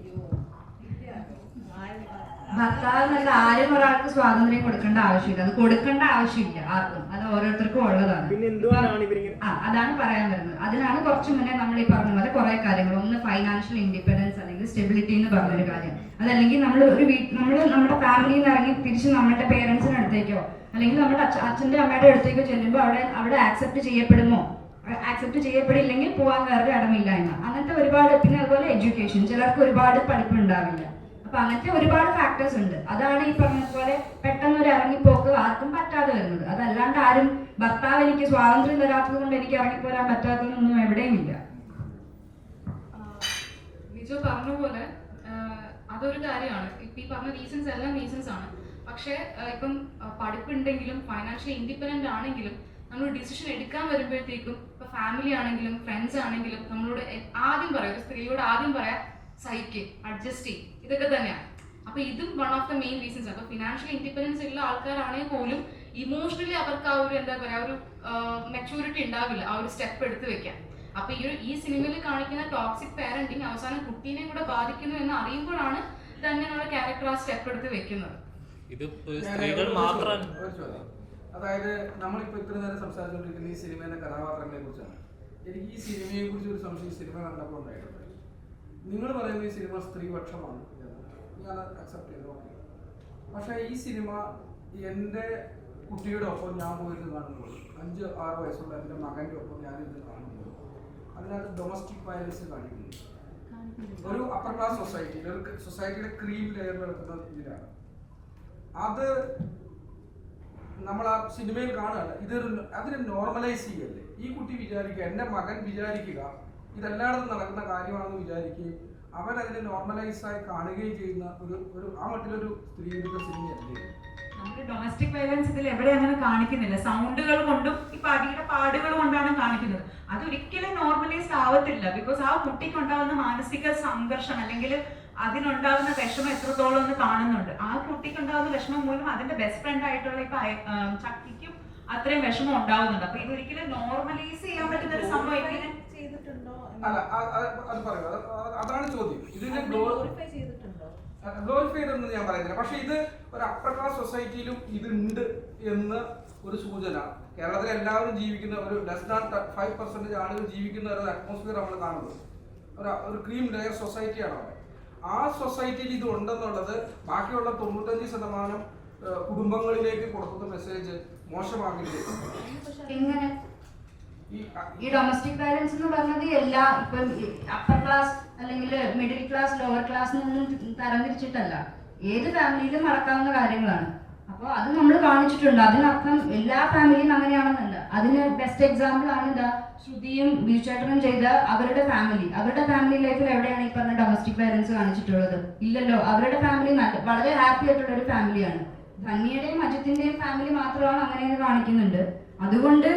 ഭർത്താവ് എന്നല്ല, ആരും ഒരാൾക്ക് സ്വാതന്ത്ര്യം കൊടുക്കേണ്ട ആവശ്യമില്ല. അത് കൊടുക്കേണ്ട ആവശ്യമില്ല ആർക്കും, അത് ഓരോരുത്തർക്കും ഉള്ളതാണ്. പിന്നെ എന്തുകൊണ്ടാണ് ഇവരിങ്ങനെ? അതാണ് പറയാൻ വരുന്നത്. അതിനാണ് കുറച്ചു മുന്നേ നമ്മൾ ഈ പറഞ്ഞ പോലെ കുറെ കാര്യങ്ങൾ, ഒന്ന് ഫൈനാൻഷ്യൽ ഇൻഡിപെൻഡൻസ് അല്ലെങ്കിൽ സ്റ്റെബിലിറ്റി എന്ന് പറഞ്ഞൊരു കാര്യം. അതല്ലെങ്കിൽ നമ്മൾ നമ്മുടെ ഫാമിലിയിൽ നിന്ന് ഇറങ്ങി തിരിച്ച് നമ്മുടെ പേരൻസിന് അടുത്തേക്കോ അല്ലെങ്കിൽ നമ്മുടെ അച്ഛൻ്റെ അമ്മയുടെ അടുത്തേക്കോ ചെല്ലുമ്പോൾ അവിടെ ആക്സെപ്റ്റ് ചെയ്യപ്പെടുമോ, ആക്സെപ്റ്റ് ചെയ്യപ്പെടില്ലെങ്കിൽ പോകാൻ വേറെ ഇടമില്ല എന്ന്, അങ്ങനത്തെ ഒരുപാട്. പിന്നെ അതുപോലെ എഡ്യൂക്കേഷൻ, ചിലർക്ക് ഒരുപാട് പഠിപ്പുണ്ടാവില്ല. അപ്പൊ അങ്ങനത്തെ ഒരുപാട് ഫാക്ടേഴ്സ് ഉണ്ട്. അതാണ് ഈ പറഞ്ഞതുപോലെ പെട്ടെന്ന് ഒരു ഇറങ്ങിപ്പോക്ക് ആർക്കും പറ്റാതെ വരുന്നത്. അതല്ലാണ്ട് ആരും ഭർത്താവ് എനിക്ക് സ്വാതന്ത്ര്യം തരാത്തത് കൊണ്ട് എനിക്ക് ഇറങ്ങിപ്പോരാൻ പറ്റാത്തതൊന്നും എവിടെയും ഇല്ല. വിജു പറഞ്ഞ പോലെ അതൊരു കാര്യമാണ്. ഇപ്പം ഈ പറഞ്ഞ റീസൺസ് എല്ലാം റീസൺസ് ആണ്. പക്ഷേ ഇപ്പം പഠിപ്പുണ്ടെങ്കിലും ഫൈനാൻഷ്യലി ഇൻഡിപെൻഡൻ്റ് ആണെങ്കിലും നമ്മൾ ഡിസിഷൻ എടുക്കാൻ വരുമ്പോഴത്തേക്കും ഇപ്പം ഫാമിലി ആണെങ്കിലും ഫ്രണ്ട്സ് ആണെങ്കിലും നമ്മളോട് ആദ്യം പറയാം, ഒരു സ്ത്രീയോട് ആദ്യം പറയാം സഹിക്ക്, അഡ്ജസ്റ്റ് ചെയ്യും, ഇതൊക്കെ തന്നെയാണ്. അപ്പോൾ ഇതും one of the main reasons ആണ്. അപ്പോൾ ഫിനാൻഷ്യലി ഇൻഡിപെൻഡൻസ് ഉള്ള ആൾക്കാരാണെങ്കിൽ പോലും ഇമോഷണലി അവർക്ക് ആ ഒരു എന്താ പറയുക ഒരു മെച്യൂരിറ്റി ഉണ്ടാവില്ല ആ ഒരു സ്റ്റെപ്പ് എടുത്ത് വെക്കാൻ. അപ്പൊ ഈ സിനിമയിൽ കാണിക്കുന്ന ടോക്സിക് പാരന്റിങ് അവസാനം കുട്ടീനെ കൂടെ ബാധിക്കുന്നു എന്ന് അറിയുമ്പോഴാണ് തന്നെയുള്ള ക്യാരക്ടർ ആ സ്റ്റെപ്പ് എടുത്ത് വെക്കുന്നത്. ഇത് സ്ത്രീകൾ മാത്രം. അതായത് നമ്മളിപ്പോ ഇത്ര നേരം സംസാരിച്ചുകൊണ്ടിരിക്കുന്ന ഈ സിനിമയിലെ കഥാപാത്രങ്ങളെ കുറിച്ചാണ്. എനിക്ക് ഈ സിനിമയെ കുറിച്ച് ഒരു സംശയം സിനിമ കണ്ടപ്പോൾ ഉണ്ടായിട്ടുണ്ട്. നിങ്ങൾ പറയുന്ന ഈ സിനിമ സ്ത്രീപക്ഷമാണ്, ഞാൻ അക്സെപ്റ്റ് ചെയ്തു, ഓക്കെ. പക്ഷേ ഈ സിനിമ എൻ്റെ കുട്ടിയുടെ ഒപ്പം ഞാൻ പോയിരുന്ന് കാണുമ്പോൾ, 5-6 വയസ്സുള്ള എൻ്റെ മകൻ്റെ ഒപ്പം ഞാനിരുന്ന് കാണുമ്പോൾ അതിനകത്ത് ഡൊമസ്റ്റിക് വയലൻസ് കാണിക്കുന്നു. ഒരു അപ്പർ ക്ലാസ് സൊസൈറ്റിയിൽ, ഒരു സൊസൈറ്റിയുടെ ക്രീം ലെയറിൽ എടുക്കുന്ന ഇതിലാണ്. അത് നമ്മൾ ആ സിനിമയിൽ കാണുകയാണ്. അതിനെ നോർമലൈസ് ചെയ്യല്ലേ. ഈ കുട്ടി വിചാരിക്കുക, എൻ്റെ മകൻ വിചാരിക്കുക ഇതെല്ലായിടത്തും നടക്കുന്ന കാര്യമാണെന്ന് വിചാരിക്കുകയും അവൻ അതിനെ നോർമലൈസായി കാണുകയും ചെയ്യുന്ന ഒരു ആ മട്ടിലൊരു സ്ത്രീവിരുദ്ധ സിനിമയല്ലേ. നമുക്ക് ഡൊമസ്റ്റിക് വയലൻസ് ഇതിൽ എവിടെ അങ്ങനെ കാണിക്കുന്നില്ല. സൗണ്ടുകൾ കൊണ്ടും ഇപ്പൊ അടിയുടെ പാടുകൾ കൊണ്ടാണ് കാണിക്കുന്നത്. അതൊരിക്കലും നോർമലൈസ്ഡ് ആവത്തില്ല. ബിക്കോസ് ആ കുട്ടിക്കുണ്ടാവുന്ന മാനസിക സംഘർഷം അല്ലെങ്കിൽ അതിനുണ്ടാകുന്ന വിഷമം എത്രത്തോളം എന്ന് കാണുന്നുണ്ട്. ആ കുട്ടിക്കുണ്ടാകുന്ന വിഷമം മൂലം അതിന്റെ ബെസ്റ്റ് ഫ്രണ്ട് ആയിട്ടുള്ള ഇപ്പൊ ചക്കിക്കും അത്രയും വിഷമം ഉണ്ടാവുന്നുണ്ട്. അപ്പൊ ഇതൊരിക്കലും നോർമലൈസ് ചെയ്യാൻ പറ്റുന്ന ഒരു സംഭവം ചെയ്തിട്ടുണ്ടോ? അല്ല, അത് പറയൂ, അതാണ് ചോദ്യം. ഇതിനെ ഗ്ലോറിഫൈ ചെയ്തെന്ന് ഞാൻ പറയുന്നില്ല. പക്ഷെ ഇത് ഒരു അപ്പർ ക്ലാസ് സൊസൈറ്റിയിലും ഇതുണ്ട് എന്ന് ഒരു സൂചന. കേരളത്തിൽ എല്ലാവരും ജീവിക്കുന്ന ഒരു +5% ആളുകൾ ജീവിക്കുന്ന ഒരു അറ്റ്മോസ്ഫിയർ നമ്മൾ കാണുന്നത് ഒരു ക്രീം ലെയർ സൊസൈറ്റിയാണ് അവിടെ. ആ സൊസൈറ്റിയിൽ ഇത് ഉണ്ടെന്നുള്ളത് ബാക്കിയുള്ള 95% കുടുംബങ്ങളിലേക്ക് കൊടുക്കുന്ന മെസ്സേജ് മോശമാകില്ലേ? എങ്ങനെ ഈ ഡൊമസ്റ്റിക് വയലൻസ് എന്ന് പറഞ്ഞത് എല്ലാ ഇപ്പം അപ്പർ ക്ലാസ് അല്ലെങ്കിൽ മിഡിൽ ക്ലാസ് ലോവർ ക്ലാസ് എന്നൊന്നും തരംതിരിച്ചിട്ടല്ല, ഏത് ഫാമിലിയിലും നടക്കാവുന്ന കാര്യങ്ങളാണ്. അപ്പോൾ അത് നമ്മൾ കാണിച്ചിട്ടുണ്ട്. അതിനർത്ഥം എല്ലാ ഫാമിലിയും അങ്ങനെയാണെന്നല്ല. അതിന് ബെസ്റ്റ് എക്സാമ്പിൾ ആണ് ഇതാ ശ്രുതിയും ബിജുചേട്ടനും ചെയ്ത അവരുടെ ഫാമിലി ലൈഫിൽ എവിടെയാണ് ഈ പറഞ്ഞ ഡൊമസ്റ്റിക് വയലൻസ് കാണിച്ചിട്ടുള്ളത്? ഇല്ലല്ലോ. അവരുടെ ഫാമിലി വളരെ ഹാപ്പി ആയിട്ടുള്ള ഒരു ഫാമിലിയാണ്. ധന്യയുടെയും അജിത്തിന്റെയും ഫാമിലി മാത്രമാണ് അങ്ങനെ കാണിക്കുന്നുണ്ട്. അതുകൊണ്ട്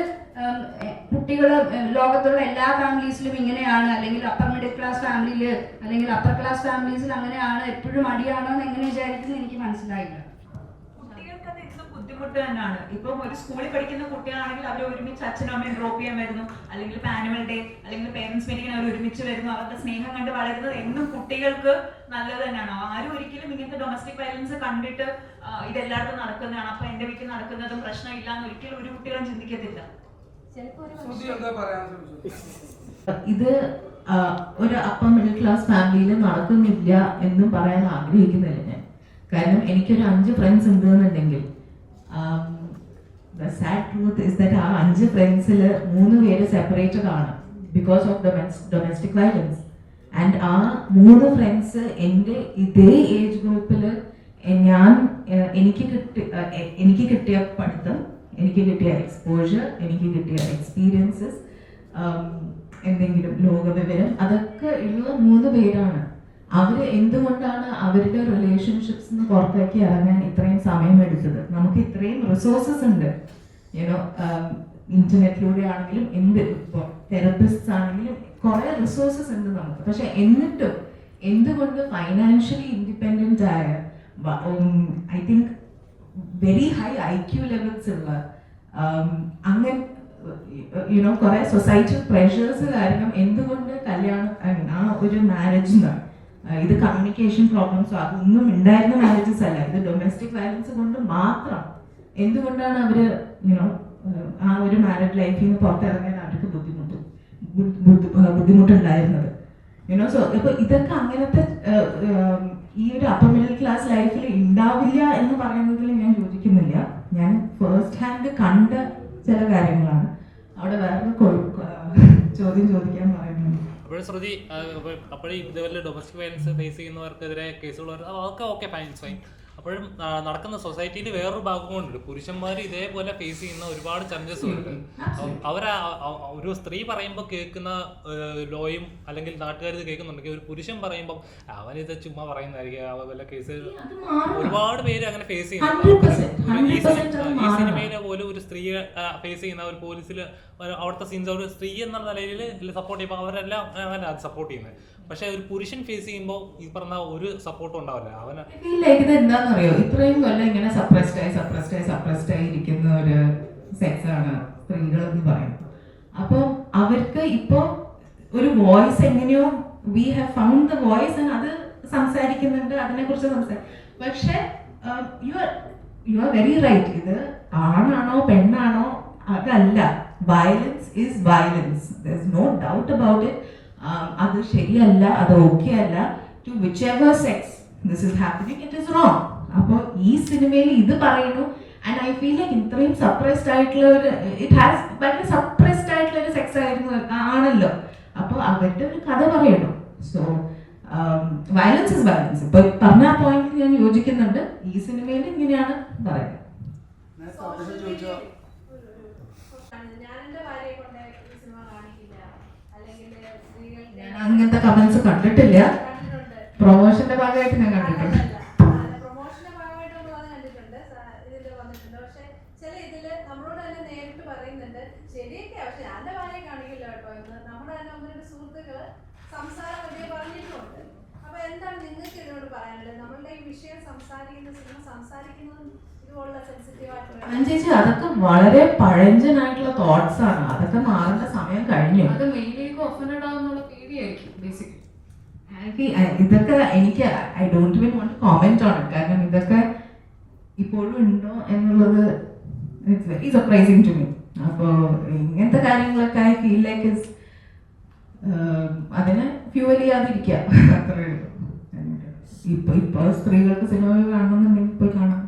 കുട്ടികൾ ലോകത്തുള്ള എല്ലാ ഫാമിലീസിലും ഇങ്ങനെയാണ്, അല്ലെങ്കിൽ അപ്പർ മിഡിൽ ക്ലാസ് ഫാമിലിയിൽ അല്ലെങ്കിൽ അപ്പർ ക്ലാസ് ഫാമിലീസിൽ അങ്ങനെയാണ്, എപ്പോഴും അടിയാണോ എന്ന് എങ്ങനെ വിചാരിക്കുന്നത് എനിക്ക് മനസ്സിലായില്ല. കുട്ടികൾക്കത് ഇന്നും ബുദ്ധിമുട്ട് തന്നെയാണ്. ഇപ്പം ഒരു സ്കൂളിൽ പഠിക്കുന്ന കുട്ടികളാണെങ്കിൽ അവർ ഒരുമിച്ച് അച്ഛനും അമ്മയും ഡ്രോപ്പ് ചെയ്യാൻ വരുന്നു, അല്ലെങ്കിൽ ഇപ്പൊ ആനുവൽ ഡേ അല്ലെങ്കിൽ പേരൻസ് മീറ്റിങ്ങിന് അവർ ഒരുമിച്ച് വരുന്നു. അവരുടെ സ്നേഹം കണ്ട് വളരുന്നത് എന്നും കുട്ടികൾക്ക് നല്ലത് തന്നെയാണ്. ആരും ഒരിക്കലും ഇങ്ങനത്തെ ഡൊമസ്റ്റിക് വയലൻസ് കണ്ടിട്ട് ഇതെല്ലായിടത്തും നടക്കുന്നതാണ്, അപ്പൊ എന്റെ വീട്ടിൽ നടക്കുന്നതും പ്രശ്നമില്ല എന്ന് ഒരിക്കലും ഒരു കുട്ടികളും ചിന്തിക്കത്തില്ല. ഇത് ഒരു അപ്പർ മിഡിൽ ക്ലാസ് ഫാമിലിയിൽ നടക്കുന്നില്ല എന്നും പറയാൻ ആഗ്രഹിക്കുന്നില്ല ഞാൻ. കാരണം എനിക്കൊരു 5 ഫ്രണ്ട്സ് ഉണ്ടെന്നുണ്ടെങ്കിൽ സാഡ് ട്രൂത്ത് ഇസ് ദാറ്റ് ആ 5 ഫ്രണ്ട്സിൽ 3 പേര് സെപ്പറേറ്റഡ് ആണ് because of domestic violence. And ആ 3 ഫ്രണ്ട്സ് എൻ്റെ ഇതേ ഏജ് ഗ്രൂപ്പിൽ എനിക്ക് കിട്ടിയ പഠിത്തം, എനിക്ക് കിട്ടിയ എക്സ്പോഷർ, എനിക്ക് കിട്ടിയ എക്സ്പീരിയൻസസ്, എന്തെങ്കിലും ലോകവിവരം, അതൊക്കെ ഉള്ള 3 പേരാണ്. അവര് എന്തുകൊണ്ടാണ് അവരുടെ റിലേഷൻഷിപ്സ് പുറത്തേക്ക് ഇറങ്ങാൻ ഇത്രയും സമയമെടുത്തത്? നമുക്ക് ഇത്രയും റിസോഴ്സസ് ഉണ്ട്, ഇന്റർനെറ്റിലൂടെ ആണെങ്കിലും ഇപ്പോൾ തെറപ്പിസ്റ്റ്സ് ആണെങ്കിലും കുറെ റിസോഴ്സസ് ഉണ്ട് നമുക്ക്. പക്ഷെ എന്നിട്ടും എന്തുകൊണ്ട് ഫൈനാൻഷ്യലി ഇൻഡിപെൻഡന്റ് ആയ I think very high IQ levels ഉള്ള അങ്ങനെ കുറെ സൊസൈറ്റൽ പ്രഷേഴ്സ് കാരണം എന്തുകൊണ്ട് കല്യാണം ആ ഒരു മാരേജ് ഇത് കമ്മ്യൂണിക്കേഷൻ പ്രോബ്ലംസോ അതൊന്നും ഉണ്ടായിരുന്ന മാരേജസ് അല്ല, ഇത് ഡൊമസ്റ്റിക് വയലൻസ് കൊണ്ട് മാത്രം എന്തുകൊണ്ടാണ് അവര് ആ ഒരു മാരേജ് ലൈഫിൽ നിന്ന് പുറത്തിറങ്ങാൻ അവർക്ക് ബുദ്ധിമുട്ടുണ്ടായിരുന്നത്? സോ ഇപ്പൊ ഇതൊക്കെ അങ്ങനത്തെ ഈ ഒരു അപ്പർ മിഡിൽ ക്ലാസ് ലൈഫിൽ ഉണ്ടാവില്ല എന്ന് പറയുന്നതിൽ ഞാൻ യോജിക്കുന്നില്ല. ഞാൻ ഫസ്റ്റ് ഹാൻഡ് കണ്ട ചില കാര്യങ്ങളാണ്. അവിടെ വേറെ ചോദ്യം ചോദിക്കാൻ പറയുന്നത്. അപ്പോഴും ശ്രുതി അപ്പോഴും ഇതുപോലെ ഡൊമസ്റ്റിക് വയലൻസ് ഫേസ് ചെയ്യുന്നവർക്കെതിരെ കേസുകൾ അതൊക്കെ ഓക്കെ ഫൈൻ. അപ്പോഴും നടക്കുന്ന സൊസൈറ്റിയിൽ വേറൊരു ഭാഗം കൊണ്ടുണ്ട്, പുരുഷന്മാർ ഇതേപോലെ ഫേസ് ചെയ്യുന്ന ഒരുപാട് ചലഞ്ചസ് ഉണ്ട്. ഒരു സ്ത്രീ പറയുമ്പോൾ കേൾക്കുന്ന ലോയും അല്ലെങ്കിൽ നാട്ടുകാർ ഇത് കേൾക്കുന്നുണ്ടെങ്കിൽ ഒരു പുരുഷൻ പറയുമ്പോൾ അവനിത് ചുമ്മാ പറയുന്നതായിരിക്കും, വല്ല കേസ് ഒരുപാട് പേര് അങ്ങനെ ഫേസ് ചെയ്യുന്നുണ്ട്. ഈ സിനിമയിലെ പോലും ഒരു സ്ത്രീയെ ഫേസ് ചെയ്യുന്ന ഒരു പോലീസിൽ അവിടുത്തെ സീൻസ് ഒരു സ്ത്രീ എന്ന നിലയിൽ സപ്പോർട്ട് ചെയ്യുമ്പോൾ അവരെല്ലാം അങ്ങനെ അത് സപ്പോർട്ട് ചെയ്യുന്നത്. പക്ഷെ ഒരു പുരുഷൻ ഫേസ് ചെയ്യുമ്പോൾ ഈ പറഞ്ഞ ഒരു സപ്പോർട്ടും ഉണ്ടാവില്ല. അവന് ഇത് എന്താണെന്നറിയോ, ഇത്രയും കൊല്ലം ഇങ്ങനെ സപ്രസ്ഡ് ആയി ഇരിക്കുന്ന ഒരു സെക്സ് ആണ് സ്ത്രീകൾ എന്ന് പറയുന്നത്. അപ്പോൾ അവർക്ക് ഇപ്പോ ഒരു വോയിസ് എങ്ങനെയോ we have found the voice and അത് സംസാരിക്കുന്നുണ്ട്, അതിനെ കുറിച്ച് പക്ഷെ യു ആർ വെരി റൈറ്റ്. ഇത് ആണാണോ പെണ്ണാണോ അതല്ല, violence is violence, there is no doubt about it. അത് ശരിയല്ല, അത് ഓക്കെ അല്ല. To whichever sex this is happening, it is wrong. അപ്പോൾ ഈ സിനിമയിൽ ഇത് പറയുന്നു. ആൻഡ് ഐ ഫീൽ ലൈക്ക് ഇത്രയും സപ്രസ്ഡ് ആയിട്ടുള്ള ഒരു ഇറ്റ് ഹാസ് ഭയങ്കര സപ്രസ്ഡ് ആയിട്ടുള്ള ഒരു സെക്സ് ആയിരുന്നു ആണല്ലോ. അപ്പോൾ അവരുടെ ഒരു കഥ പറയണു. So violence is violence. ഇപ്പൊ പറഞ്ഞ ആ പോയിന്റ് ഞാൻ യോജിക്കുന്നുണ്ട്. ഈ സിനിമയിൽ ഇങ്ങനെയാണ് പറയുന്നത്. അങ്ങനത്തെ കമന്റ്സ് കണ്ടിട്ടില്ല. പ്രൊമോഷന്റെ ഭാഗമായിട്ട് ഞാൻ കണ്ടിട്ടുണ്ട്. പ്രൊമോഷന്റെ ഭാഗമായിട്ട് നമ്മളത് കണ്ടിട്ടുണ്ട്, ഇതിൽ വന്നിട്ടുണ്ട്. പക്ഷെ ചില ഇതില് നമ്മളോട് തന്നെ നേരിട്ട് പറയുന്നുണ്ട് ശരിയൊക്കെ, പക്ഷെ എന്റെ ഭാര്യയെ കാണിക്കില്ല കേട്ടോ എന്ന് നമ്മുടെ തന്നെ ഒന്ന് രണ്ട് സുഹൃത്തുക്കള് സംസാരം വലിയ പറഞ്ഞിട്ടുണ്ട്. അപ്പൊ എന്താണ് നിങ്ങൾക്ക് ഇതിനോട് പറയാനുള്ളത്? നമ്മളുടെ ഈ വിഷയം സംസാരിക്കുന്ന സിനിമ സംസാരിക്കുന്നതും ഇതുപോലുള്ള സെൻസിറ്റീവ് ആയിട്ടുള്ള ചേച്ചി അതൊക്കെ വളരെ പഴഞ്ചനായിട്ടുള്ള തോട്ട്സ് ആണ്. അതൊക്കെ മാറേണ്ട സമയം കഴിഞ്ഞു. അത് മെയിലേക്ക് ഒഫൻഡഡ് ആവുന്നുള്ള പേടിയായിരിക്കും ബേസിക്കലി. ഇതൊക്കെ എനിക്ക് I don't even want to comment on it. കാരണം ഇതൊക്കെ ഇപ്പോഴും ഉണ്ടോ എന്നുള്ളത് it's very surprising to me. അപ്പോൾ ഇങ്ങനത്തെ കാര്യങ്ങളൊക്കെ ഐ ഫീൽ ലൈക്ക് ഇസ് അതിനെ ഫ്യൂവൽ ചെയ്യാതിരിക്കുക, അത്രേ ഉള്ളൂ. ഇപ്പൊ സ്ത്രീകൾക്ക് സിനിമ കാണണമെന്നുണ്ടെങ്കിൽ പോയി കാണാം.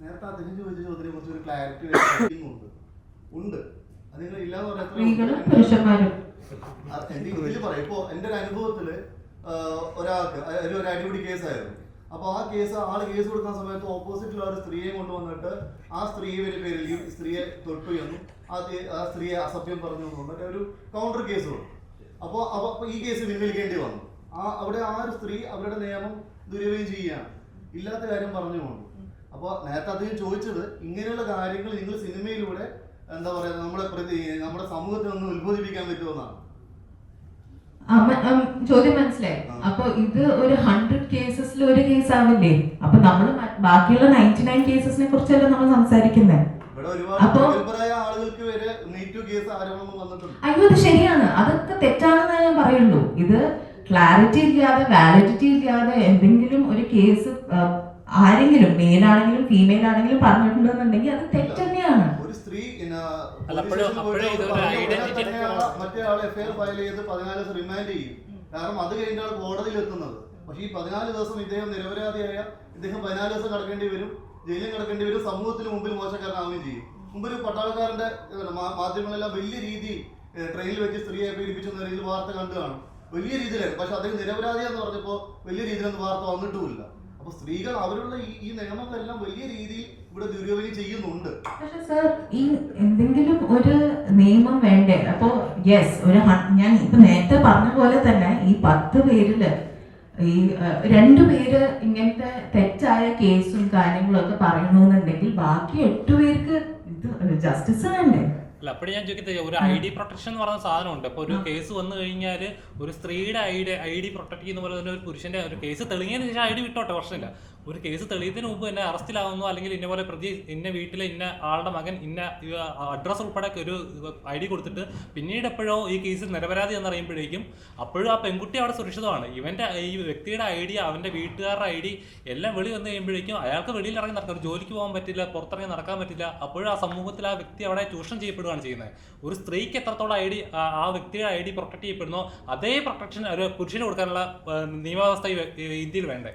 നേരത്തെ അതിന് ചോദിച്ച ചോദ്യത്തിനെ കുറിച്ച് ഒരു ക്ലാരിറ്റി ഉണ്ട്. അത് നിങ്ങൾ ഇല്ലാന്ന് സ്ത്രീകളും പുരുഷന്മാരും ഇതിൽ പറയാം. ഇപ്പോൾ എൻ്റെ ഒരു അനുഭവത്തില് ഒരാൾക്ക് ഒരു അടിപിടി കേസായിരുന്നു. അപ്പോൾ ആ കേസ് കേസ് കൊടുക്കുന്ന സമയത്ത് ഓപ്പോസിറ്റിലുള്ള ഒരു സ്ത്രീയെ കൊണ്ടുവന്നിട്ട് ആ സ്ത്രീയുടെ പേരിൽ ഈ സ്ത്രീയെ തൊട്ടു എന്നും ആ സ്ത്രീയെ അസഭ്യം പറഞ്ഞു എന്നും ഒരു കൗണ്ടർ കേസ് കൊടുത്തു. അപ്പോൾ ഈ കേസ് പിൻവലിക്കേണ്ടി വന്നു. അവിടെ ആ ഒരു സ്ത്രീ അവരുടെ നിയമം ദുരുപയോഗം ചെയ്യുകയാണ്, ഇല്ലാത്ത കാര്യം പറഞ്ഞുകൊണ്ട്. അപ്പോൾ നേരത്തെ അദ്ദേഹം ചോദിച്ചത് ഇങ്ങനെയുള്ള കാര്യങ്ങൾ നിങ്ങൾ സിനിമയിലൂടെ എന്താ പറയുക നമ്മുടെ സമൂഹത്തിൽ നിന്ന് ഉത്ബോധിപ്പിക്കാൻ പറ്റുമെന്നാണ്. ചോദ്യം മനസ്സിലായി. അപ്പൊ ഇത് ഒരു 100 കേസസിൽ ഒരു കേസ് ആവില്ലേ? അപ്പൊ നമ്മൾ ബാക്കിയുള്ള 99 കേസസിനെ കുറിച്ചല്ല നമ്മൾ സംസാരിക്കുന്നത്. അയ്യോ അത് ശരിയാണ്, അതൊക്കെ തെറ്റാണെന്ന് ഞാൻ പറയുള്ളൂ. ഇത് ക്ലാരിറ്റി ഇല്ലാതെ വാലിഡിറ്റി ഇല്ലാതെ എന്തെങ്കിലും ഒരു കേസ് ആരെങ്കിലും മെയിലാണെങ്കിലും ഫീമെയിൽ ആണെങ്കിലും പറഞ്ഞിട്ടുണ്ടെന്നുണ്ടെങ്കിൽ അത് തെറ്റ് തന്നെയാണ്. മറ്റേ ആളെ എഫ്ഐആർ ഫയൽ ചെയ്ത് 14 ദിവസം റിമാൻഡ് ചെയ്യും. കാരണം അത് കഴിഞ്ഞാണ് കോടതിയിൽ എത്തുന്നത്. പക്ഷേ ഈ 14 ദിവസം ഇദ്ദേഹം നിരപരാധിയായ ഇദ്ദേഹം 14 ദിവസം കിടക്കേണ്ടി വരും, ജയിലിൽ കിടക്കേണ്ടി വരും, സമൂഹത്തിന് മുമ്പിൽ മോശക്കാരനാവുകയും ചെയ്യും. മുമ്പൊരു പട്ടാളക്കാരന്റെ മാധ്യമങ്ങളെല്ലാം വലിയ രീതിയിൽ ട്രെയിനിൽ വെച്ച് സ്ത്രീയെ പീഡിപ്പിച്ചെന്ന രീതിയിൽ വാർത്ത കണ്ടു കാണും, വലിയ രീതിയിലായിരുന്നു. പക്ഷെ അദ്ദേഹം നിരപരാധിയാന്ന് പറഞ്ഞപ്പോൾ വലിയ രീതിയിലൊന്നും വാർത്ത വന്നിട്ടുമില്ല. അപ്പൊ സ്ത്രീകൾ അവരുടെ ഈ നിയമങ്ങളെല്ലാം വലിയ രീതിയിൽ ഇവിടെ ദുരുപയോഗം ചെയ്യുന്നുണ്ട്. പക്ഷെ സർ ഈ എന്തെങ്കിലും ഒരു നിയമം വേണ്ടേ? അപ്പോ യെസ് ഞാൻ ഇപ്പൊ നേരത്തെ പറഞ്ഞ പോലെ തന്നെ ഈ 10 പേരില് ഈ 2 പേര് ഇങ്ങനത്തെ തെറ്റായ കേസും കാര്യങ്ങളും ഒക്കെ പറയണമെന്നുണ്ടെങ്കിൽ ബാക്കി 8 പേർക്ക് ഇത് ജസ്റ്റിസ് വേണ്ടേ? അല്ല, അപ്പോഴും ഞാൻ ചോദിക്കട്ടെ, ഒരു ID പ്രൊട്ടക്ഷൻ എന്ന് പറയുന്ന സാധനമുണ്ട്. അപ്പോൾ ഒരു കേസ് വന്നു കഴിഞ്ഞാൽ ഒരു സ്ത്രീയുടെ ID പ്രൊട്ടക്ട് ചെയ്യുന്ന പോലെ തന്നെ ഒരു പുരുഷന്റെ ഒരു കേസ് തെളിഞ്ഞതിന് ശേഷം ID വിട്ടോട്ടെ, പ്രശ്നമില്ല. ഒരു കേസ് തെളിയുന്നതിന് മുമ്പ് എന്നെ അറസ്റ്റിലാവുന്നു, അല്ലെങ്കിൽ ഇന്ന പോലെ പ്രതി ഇന്ന വീട്ടിലെ ഇന്ന ആളുടെ മകൻ ഇന്ന അഡ്രസ്സ് ഉൾപ്പെടെ ഒരു ID കൊടുത്തിട്ട് പിന്നീട് എപ്പോഴോ ഈ കേസിൽ നിരപരാധി എന്നറിയുമ്പോഴേക്കും അപ്പോഴും ആ പെൺകുട്ടി അവിടെ സുരക്ഷിതമാണ്. ഈ വ്യക്തിയുടെ ID, അവൻ്റെ വീട്ടുകാരുടെ ID എല്ലാം വെളി വന്നു കഴിയുമ്പോഴേക്കും അയാൾക്ക് വെളിയിൽ ഇറങ്ങി നടക്കാം, ഒരു ജോലിക്ക് പോകാൻ പറ്റില്ല, പുറത്തിറങ്ങി നടക്കാൻ പറ്റില്ല. അപ്പോഴും ആ സമൂഹത്തിൽ ആ വ്യക്തി അവിടെ ചൂഷണം ചെയ്യപ്പെടുകയാണ് ചെയ്യുന്നത്. ഒരു സ്ത്രീക്ക് എത്രത്തോളം ആ വ്യക്തിയുടെ ID പ്രൊട്ടക്ട് ചെയ്യപ്പെടുന്നോ അതേ പ്രൊട്ടക്ഷൻ ഒരു പുരുഷന് കൊടുക്കാനുള്ള നിയമവ്യവസ്ഥ ഇന്ത്യയിൽ വേണ്ടേ?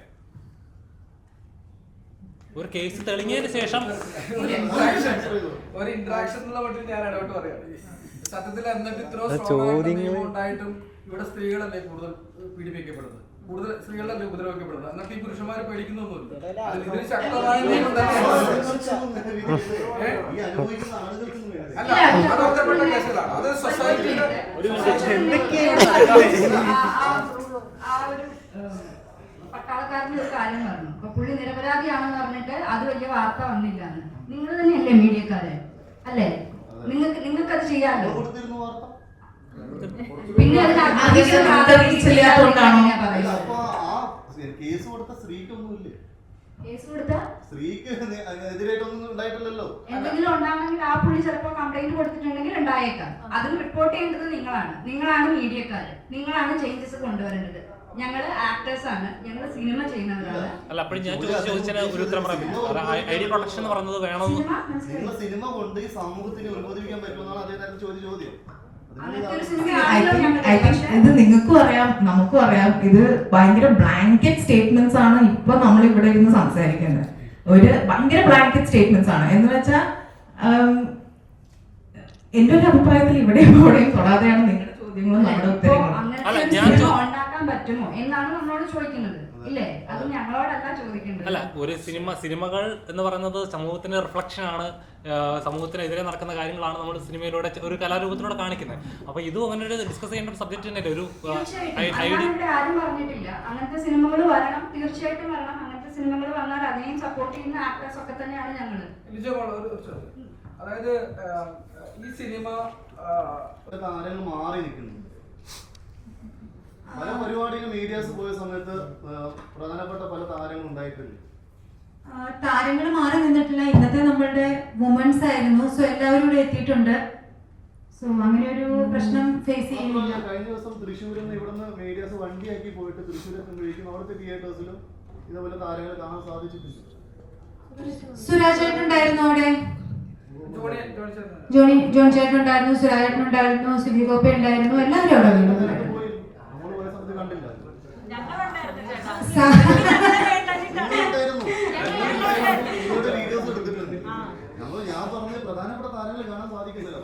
ഒരു കേസ് തെളിഞ്ഞതിന് ശേഷം ഒരു ഇന്ററാക്ഷൻ എന്നുള്ള മട്ടിൽ ഞാൻ ഇടപെട്ട് പറയാം. സത്യത്തിൽ എന്നിട്ട് ഇത്ര സ്ട്രോങ് ഉണ്ടായിട്ടും ഇവിടെ സ്ത്രീകളല്ലേ കൂടുതൽ പീഡിപ്പിക്കപ്പെടുന്നത്, കൂടുതൽ സ്ത്രീകളല്ലേ ഉപദ്രവിക്കപ്പെടുന്നത്. എന്നിട്ട് ഈ പുരുഷന്മാരെ പേടിക്കുന്നൊന്നുമില്ല. ഇതിന് ശക്തമായ നിയമം അല്ല, അത് ഒറ്റപ്പെട്ട കേസുകളാണ്. അത് സൊസൈറ്റിയുടെ പട്ടാളക്കാരൻ്റെ ഒരു കാര്യം പറഞ്ഞു. അപ്പൊ പുള്ളി നിരപരാധിയാണെന്ന് പറഞ്ഞിട്ട് അത് വലിയ വാർത്ത വന്നില്ല. നിങ്ങൾ തന്നെയല്ലേ മീഡിയക്കാരെ, അല്ലേ? നിങ്ങൾക്കത് ചെയ്യാമല്ലോ. പിന്നെ കേസ് കൊടുത്ത സ്ത്രീക്കൊന്നുമില്ലേ? കേസ് കൊടുത്ത സ്ത്രീക്ക് എതിരായിട്ടൊന്നും ഉണ്ടായിട്ടില്ലല്ലോ. എന്തെങ്കിലും ഉണ്ടാണെങ്കിൽ ആ പുള്ളി ചിലപ്പോൾ കംപ്ലൈന്റ് കൊടുത്തിട്ടുണ്ടെങ്കിൽ ഉണ്ടായേക്കാം. അതിന് റിപ്പോർട്ട് ചെയ്യേണ്ടത് നിങ്ങളാണ് മീഡിയക്കാര്, നിങ്ങളാണ് ചേഞ്ചസ് കൊണ്ടുവരേണ്ടത്. ഞങ്ങള് ആക്ടേഴ്സ് ആണ്, ഞങ്ങള് സിനിമ ചെയ്യുന്നവരാണ്. അല്ല, അപ്പോഴും ഞാൻ ചോദിച്ചതിന് ഒരു ഉത്തരം പറയാം. ഐഡി പ്രൊട്ടക്ഷൻ എന്ന് പറയുന്നത് വേണമെന്ന് നിങ്ങൾ സിനിമ കൊണ്ട് ഈ സമൂഹത്തിന് ഉത്ബോധിപ്പിക്കാൻ പറ്റുമെന്നാണ് അതേ നേരത്തെ ചോദ്യം. ഇത് നിങ്ങൾക്കും അറിയാം, നമുക്കും അറിയാം. ഇത് ഭയങ്കര ബ്ലാങ്കറ്റ് സ്റ്റേറ്റ്മെന്റ്സ് ആണ് ഇപ്പൊ നമ്മൾ ഇവിടെ ഇരുന്ന് സംസാരിക്കുന്നത്. ഒരു ഭയങ്കര ബ്ലാങ്കറ്റ് സ്റ്റേറ്റ്മെന്റ്സ് ആണ്. എന്ന് വെച്ചാൽ എന്റെ ഒരു അഭിപ്രായത്തിൽ ഇവിടെയും അവിടെയും തൊടാതെയാണ് നിങ്ങളുടെ ചോദ്യങ്ങളും നമ്മുടെ ഉത്തരങ്ങളും. ഉണ്ടാക്കാൻ പറ്റുമോ എന്നാണ് നമ്മളോട് ചോദിക്കുന്നത്, ഇല്ലേ? അത് ഞങ്ങളോടല്ല ചോദിക്കുന്നത്. അല്ല, ഒരു സിനിമകൾ എന്ന് പറയുന്നത് സമൂഹത്തിന്റെ റിഫ്ലക്ഷൻ ആണ്. സമൂഹത്തിനെതിരെ നടക്കുന്ന കാര്യങ്ങളാണ് നമ്മൾ സിനിമയിലൂടെ ഒരു കലാരൂപത്തിലൂടെ കാണിക്കുന്നത്. അപ്പൊ ഇതും അങ്ങനെ ഒരു ഡിസ്കസ് ചെയ്യേണ്ട ഒരു സബ്ജക്ട് തന്നെ. ഒരു ആരും പറഞ്ഞിട്ടില്ല അങ്ങനത്തെ സിനിമകൾ വരണം, തീർച്ചയായിട്ടും വരണം. അങ്ങനത്തെ സിനിമകൾ വന്നാൽ അതിനെയും സപ്പോർട്ട് ചെയ്യുന്ന ആക്ടേഴ്സ് ഒക്കെ തന്നെയാണ് ഞങ്ങള്. അതായത് ഈ സിനിമ താരങ്ങൾ മാറി നിൽക്കുന്നു. പല പരിപാടിയിലും മീഡിയാസ് പോയ സമയത്ത് പ്രധാനപ്പെട്ട പല താരങ്ങൾ ഉണ്ടായിട്ടുണ്ട്. താരങ്ങൾ മാറി നിന്നിട്ടില്ല. ഇന്നത്തെ നമ്മളുടെ വുമൻസ് ആയിരുന്നു. സോ എല്ലാവരും ഇവിടെ എത്തിയിട്ടുണ്ട്. സോ അങ്ങനെ ഒരു പ്രശ്നം ഫേസ് ചെയ്യുന്നില്ല. കഴിഞ്ഞ ദിവസം തൃശ്ശൂരിൽ നിന്ന് ഇവിടുന്ന് മീഡിയാസ് വണ്ടിയാക്കി പോയിട്ട് തൃശ്ശൂരെത്തുമ്പോഴേക്കും അവിടുത്തെ തിയേറ്റേഴ്സിലും ഇതുപോലെ താരങ്ങളെ കാണാൻ സാധിച്ചിട്ടുണ്ട്. സുരാജ് ചേട്ടൻ ഉണ്ടായിരുന്നു അവിടെ, ജോൺ ചേട്ടൻ ഉണ്ടായിരുന്നു, സുരാജ് ചേട്ടൻ ഉണ്ടായിരുന്നു, സുധി ഗോപി ഉണ്ടായിരുന്നു. എല്ലാവരും അവിടെ കണ്ടില്ല. വീഡിയോസ് എടുത്തിട്ടുണ്ട്. ഞാൻ പറഞ്ഞ പ്രധാനപ്പെട്ട താരങ്ങളെ കാണാൻ സാധിക്കുന്നില്ല.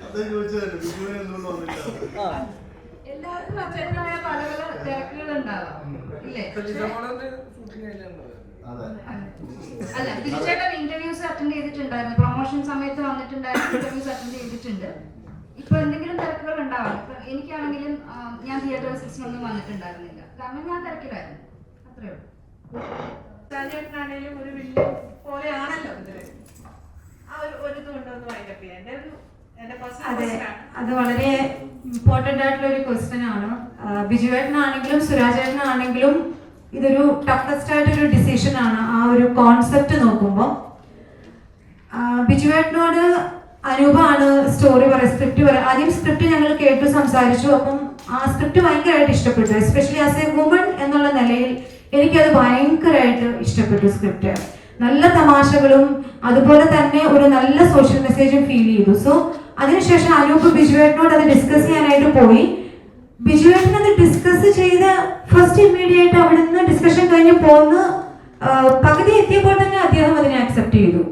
അത് ചോദിച്ചതല്ലേ ബിജുവിനെ എന്തുകൊണ്ട് വന്നില്ല? എല്ലാവർക്കും അച്ഛനായ പല പല തിരക്കുകളുണ്ടാവാം, ഇല്ലേ? അല്ല, തീർച്ചയായിട്ടും ഇന്റർവ്യൂസ് അറ്റൻഡ് ചെയ്തിട്ടുണ്ടായിരുന്നു. പ്രൊമോഷൻ സമയത്ത് വന്നിട്ടുണ്ടായിരുന്നു, ഇന്റർവ്യൂസ് അറ്റൻഡ് ചെയ്തിട്ടുണ്ട്. ഇപ്പൊ എന്തെങ്കിലും തിരക്കുകൾ ഉണ്ടാവാം. ഇപ്പൊ എനിക്കാണെങ്കിലും ഞാൻ തിയേറ്റർ സിസ്റ്റമൊന്നും വന്നിട്ടുണ്ടായിരുന്നില്ല, കാരണം ഞാൻ തിരക്കിലായിരുന്നു. അത്രേ ഉള്ളൂ. ചേട്ടനാണേലും ഒരു വില്ലൻ പോലെയാണല്ലോ ഇതില്. ആ ഒരു ഇതുകൊണ്ടൊന്ന് വൈൻഡപ്പ് ചെയ്യാൻ അതെ, അത് വളരെ ഇമ്പോർട്ടൻ്റ് ആയിട്ടുള്ള ഒരു ക്വസ്റ്റ്യൻ ആണ്. ബിജുവേട്ടനാണെങ്കിലും സുരാജേട്ടനാണെങ്കിലും ഇതൊരു ടഫസ്റ്റ് ആയിട്ടൊരു ഡിസിഷൻ ആണ്. ആ ഒരു കോൺസെപ്റ്റ് നോക്കുമ്പോൾ ബിജുവേട്ടനോട് അനൂപാണ് സ്റ്റോറി സ്ക്രിപ്റ്റ് ആദ്യം സ്ക്രിപ്റ്റ് ഞങ്ങൾ കേട്ടു, സംസാരിച്ചു. അപ്പം ആ സ്ക്രിപ്റ്റ് ഭയങ്കരമായിട്ട് ഇഷ്ടപ്പെട്ടു. എസ്പെഷ്യലി ആസ് എ വുമൺ എന്നുള്ള നിലയിൽ എനിക്കത് ഭയങ്കരമായിട്ട് ഇഷ്ടപ്പെട്ടു. സ്ക്രിപ്റ്റ് നല്ല തമാശകളും അതുപോലെ തന്നെ ഒരു നല്ല സോഷ്യൽ മെസ്സേജും ഫീൽ ചെയ്തു. സോ അതിനുശേഷം അനൂപ് ബിജുവേട്ടനോട് അത് ഡിസ്കസ് ചെയ്യാനായിട്ട് പോയി. ബിജുവേട്ടൻ അത് ഡിസ്കസ് ചെയ്ത് ഫസ്റ്റ് ഇമ്മീഡിയറ്റ് അവിടെ നിന്ന് ഡിസ്കഷൻ കഴിഞ്ഞ് പോന്ന് പകുതി എത്തിയപ്പോൾ തന്നെ അദ്ദേഹം അതിനെ അക്സെപ്റ്റ് ചെയ്തു.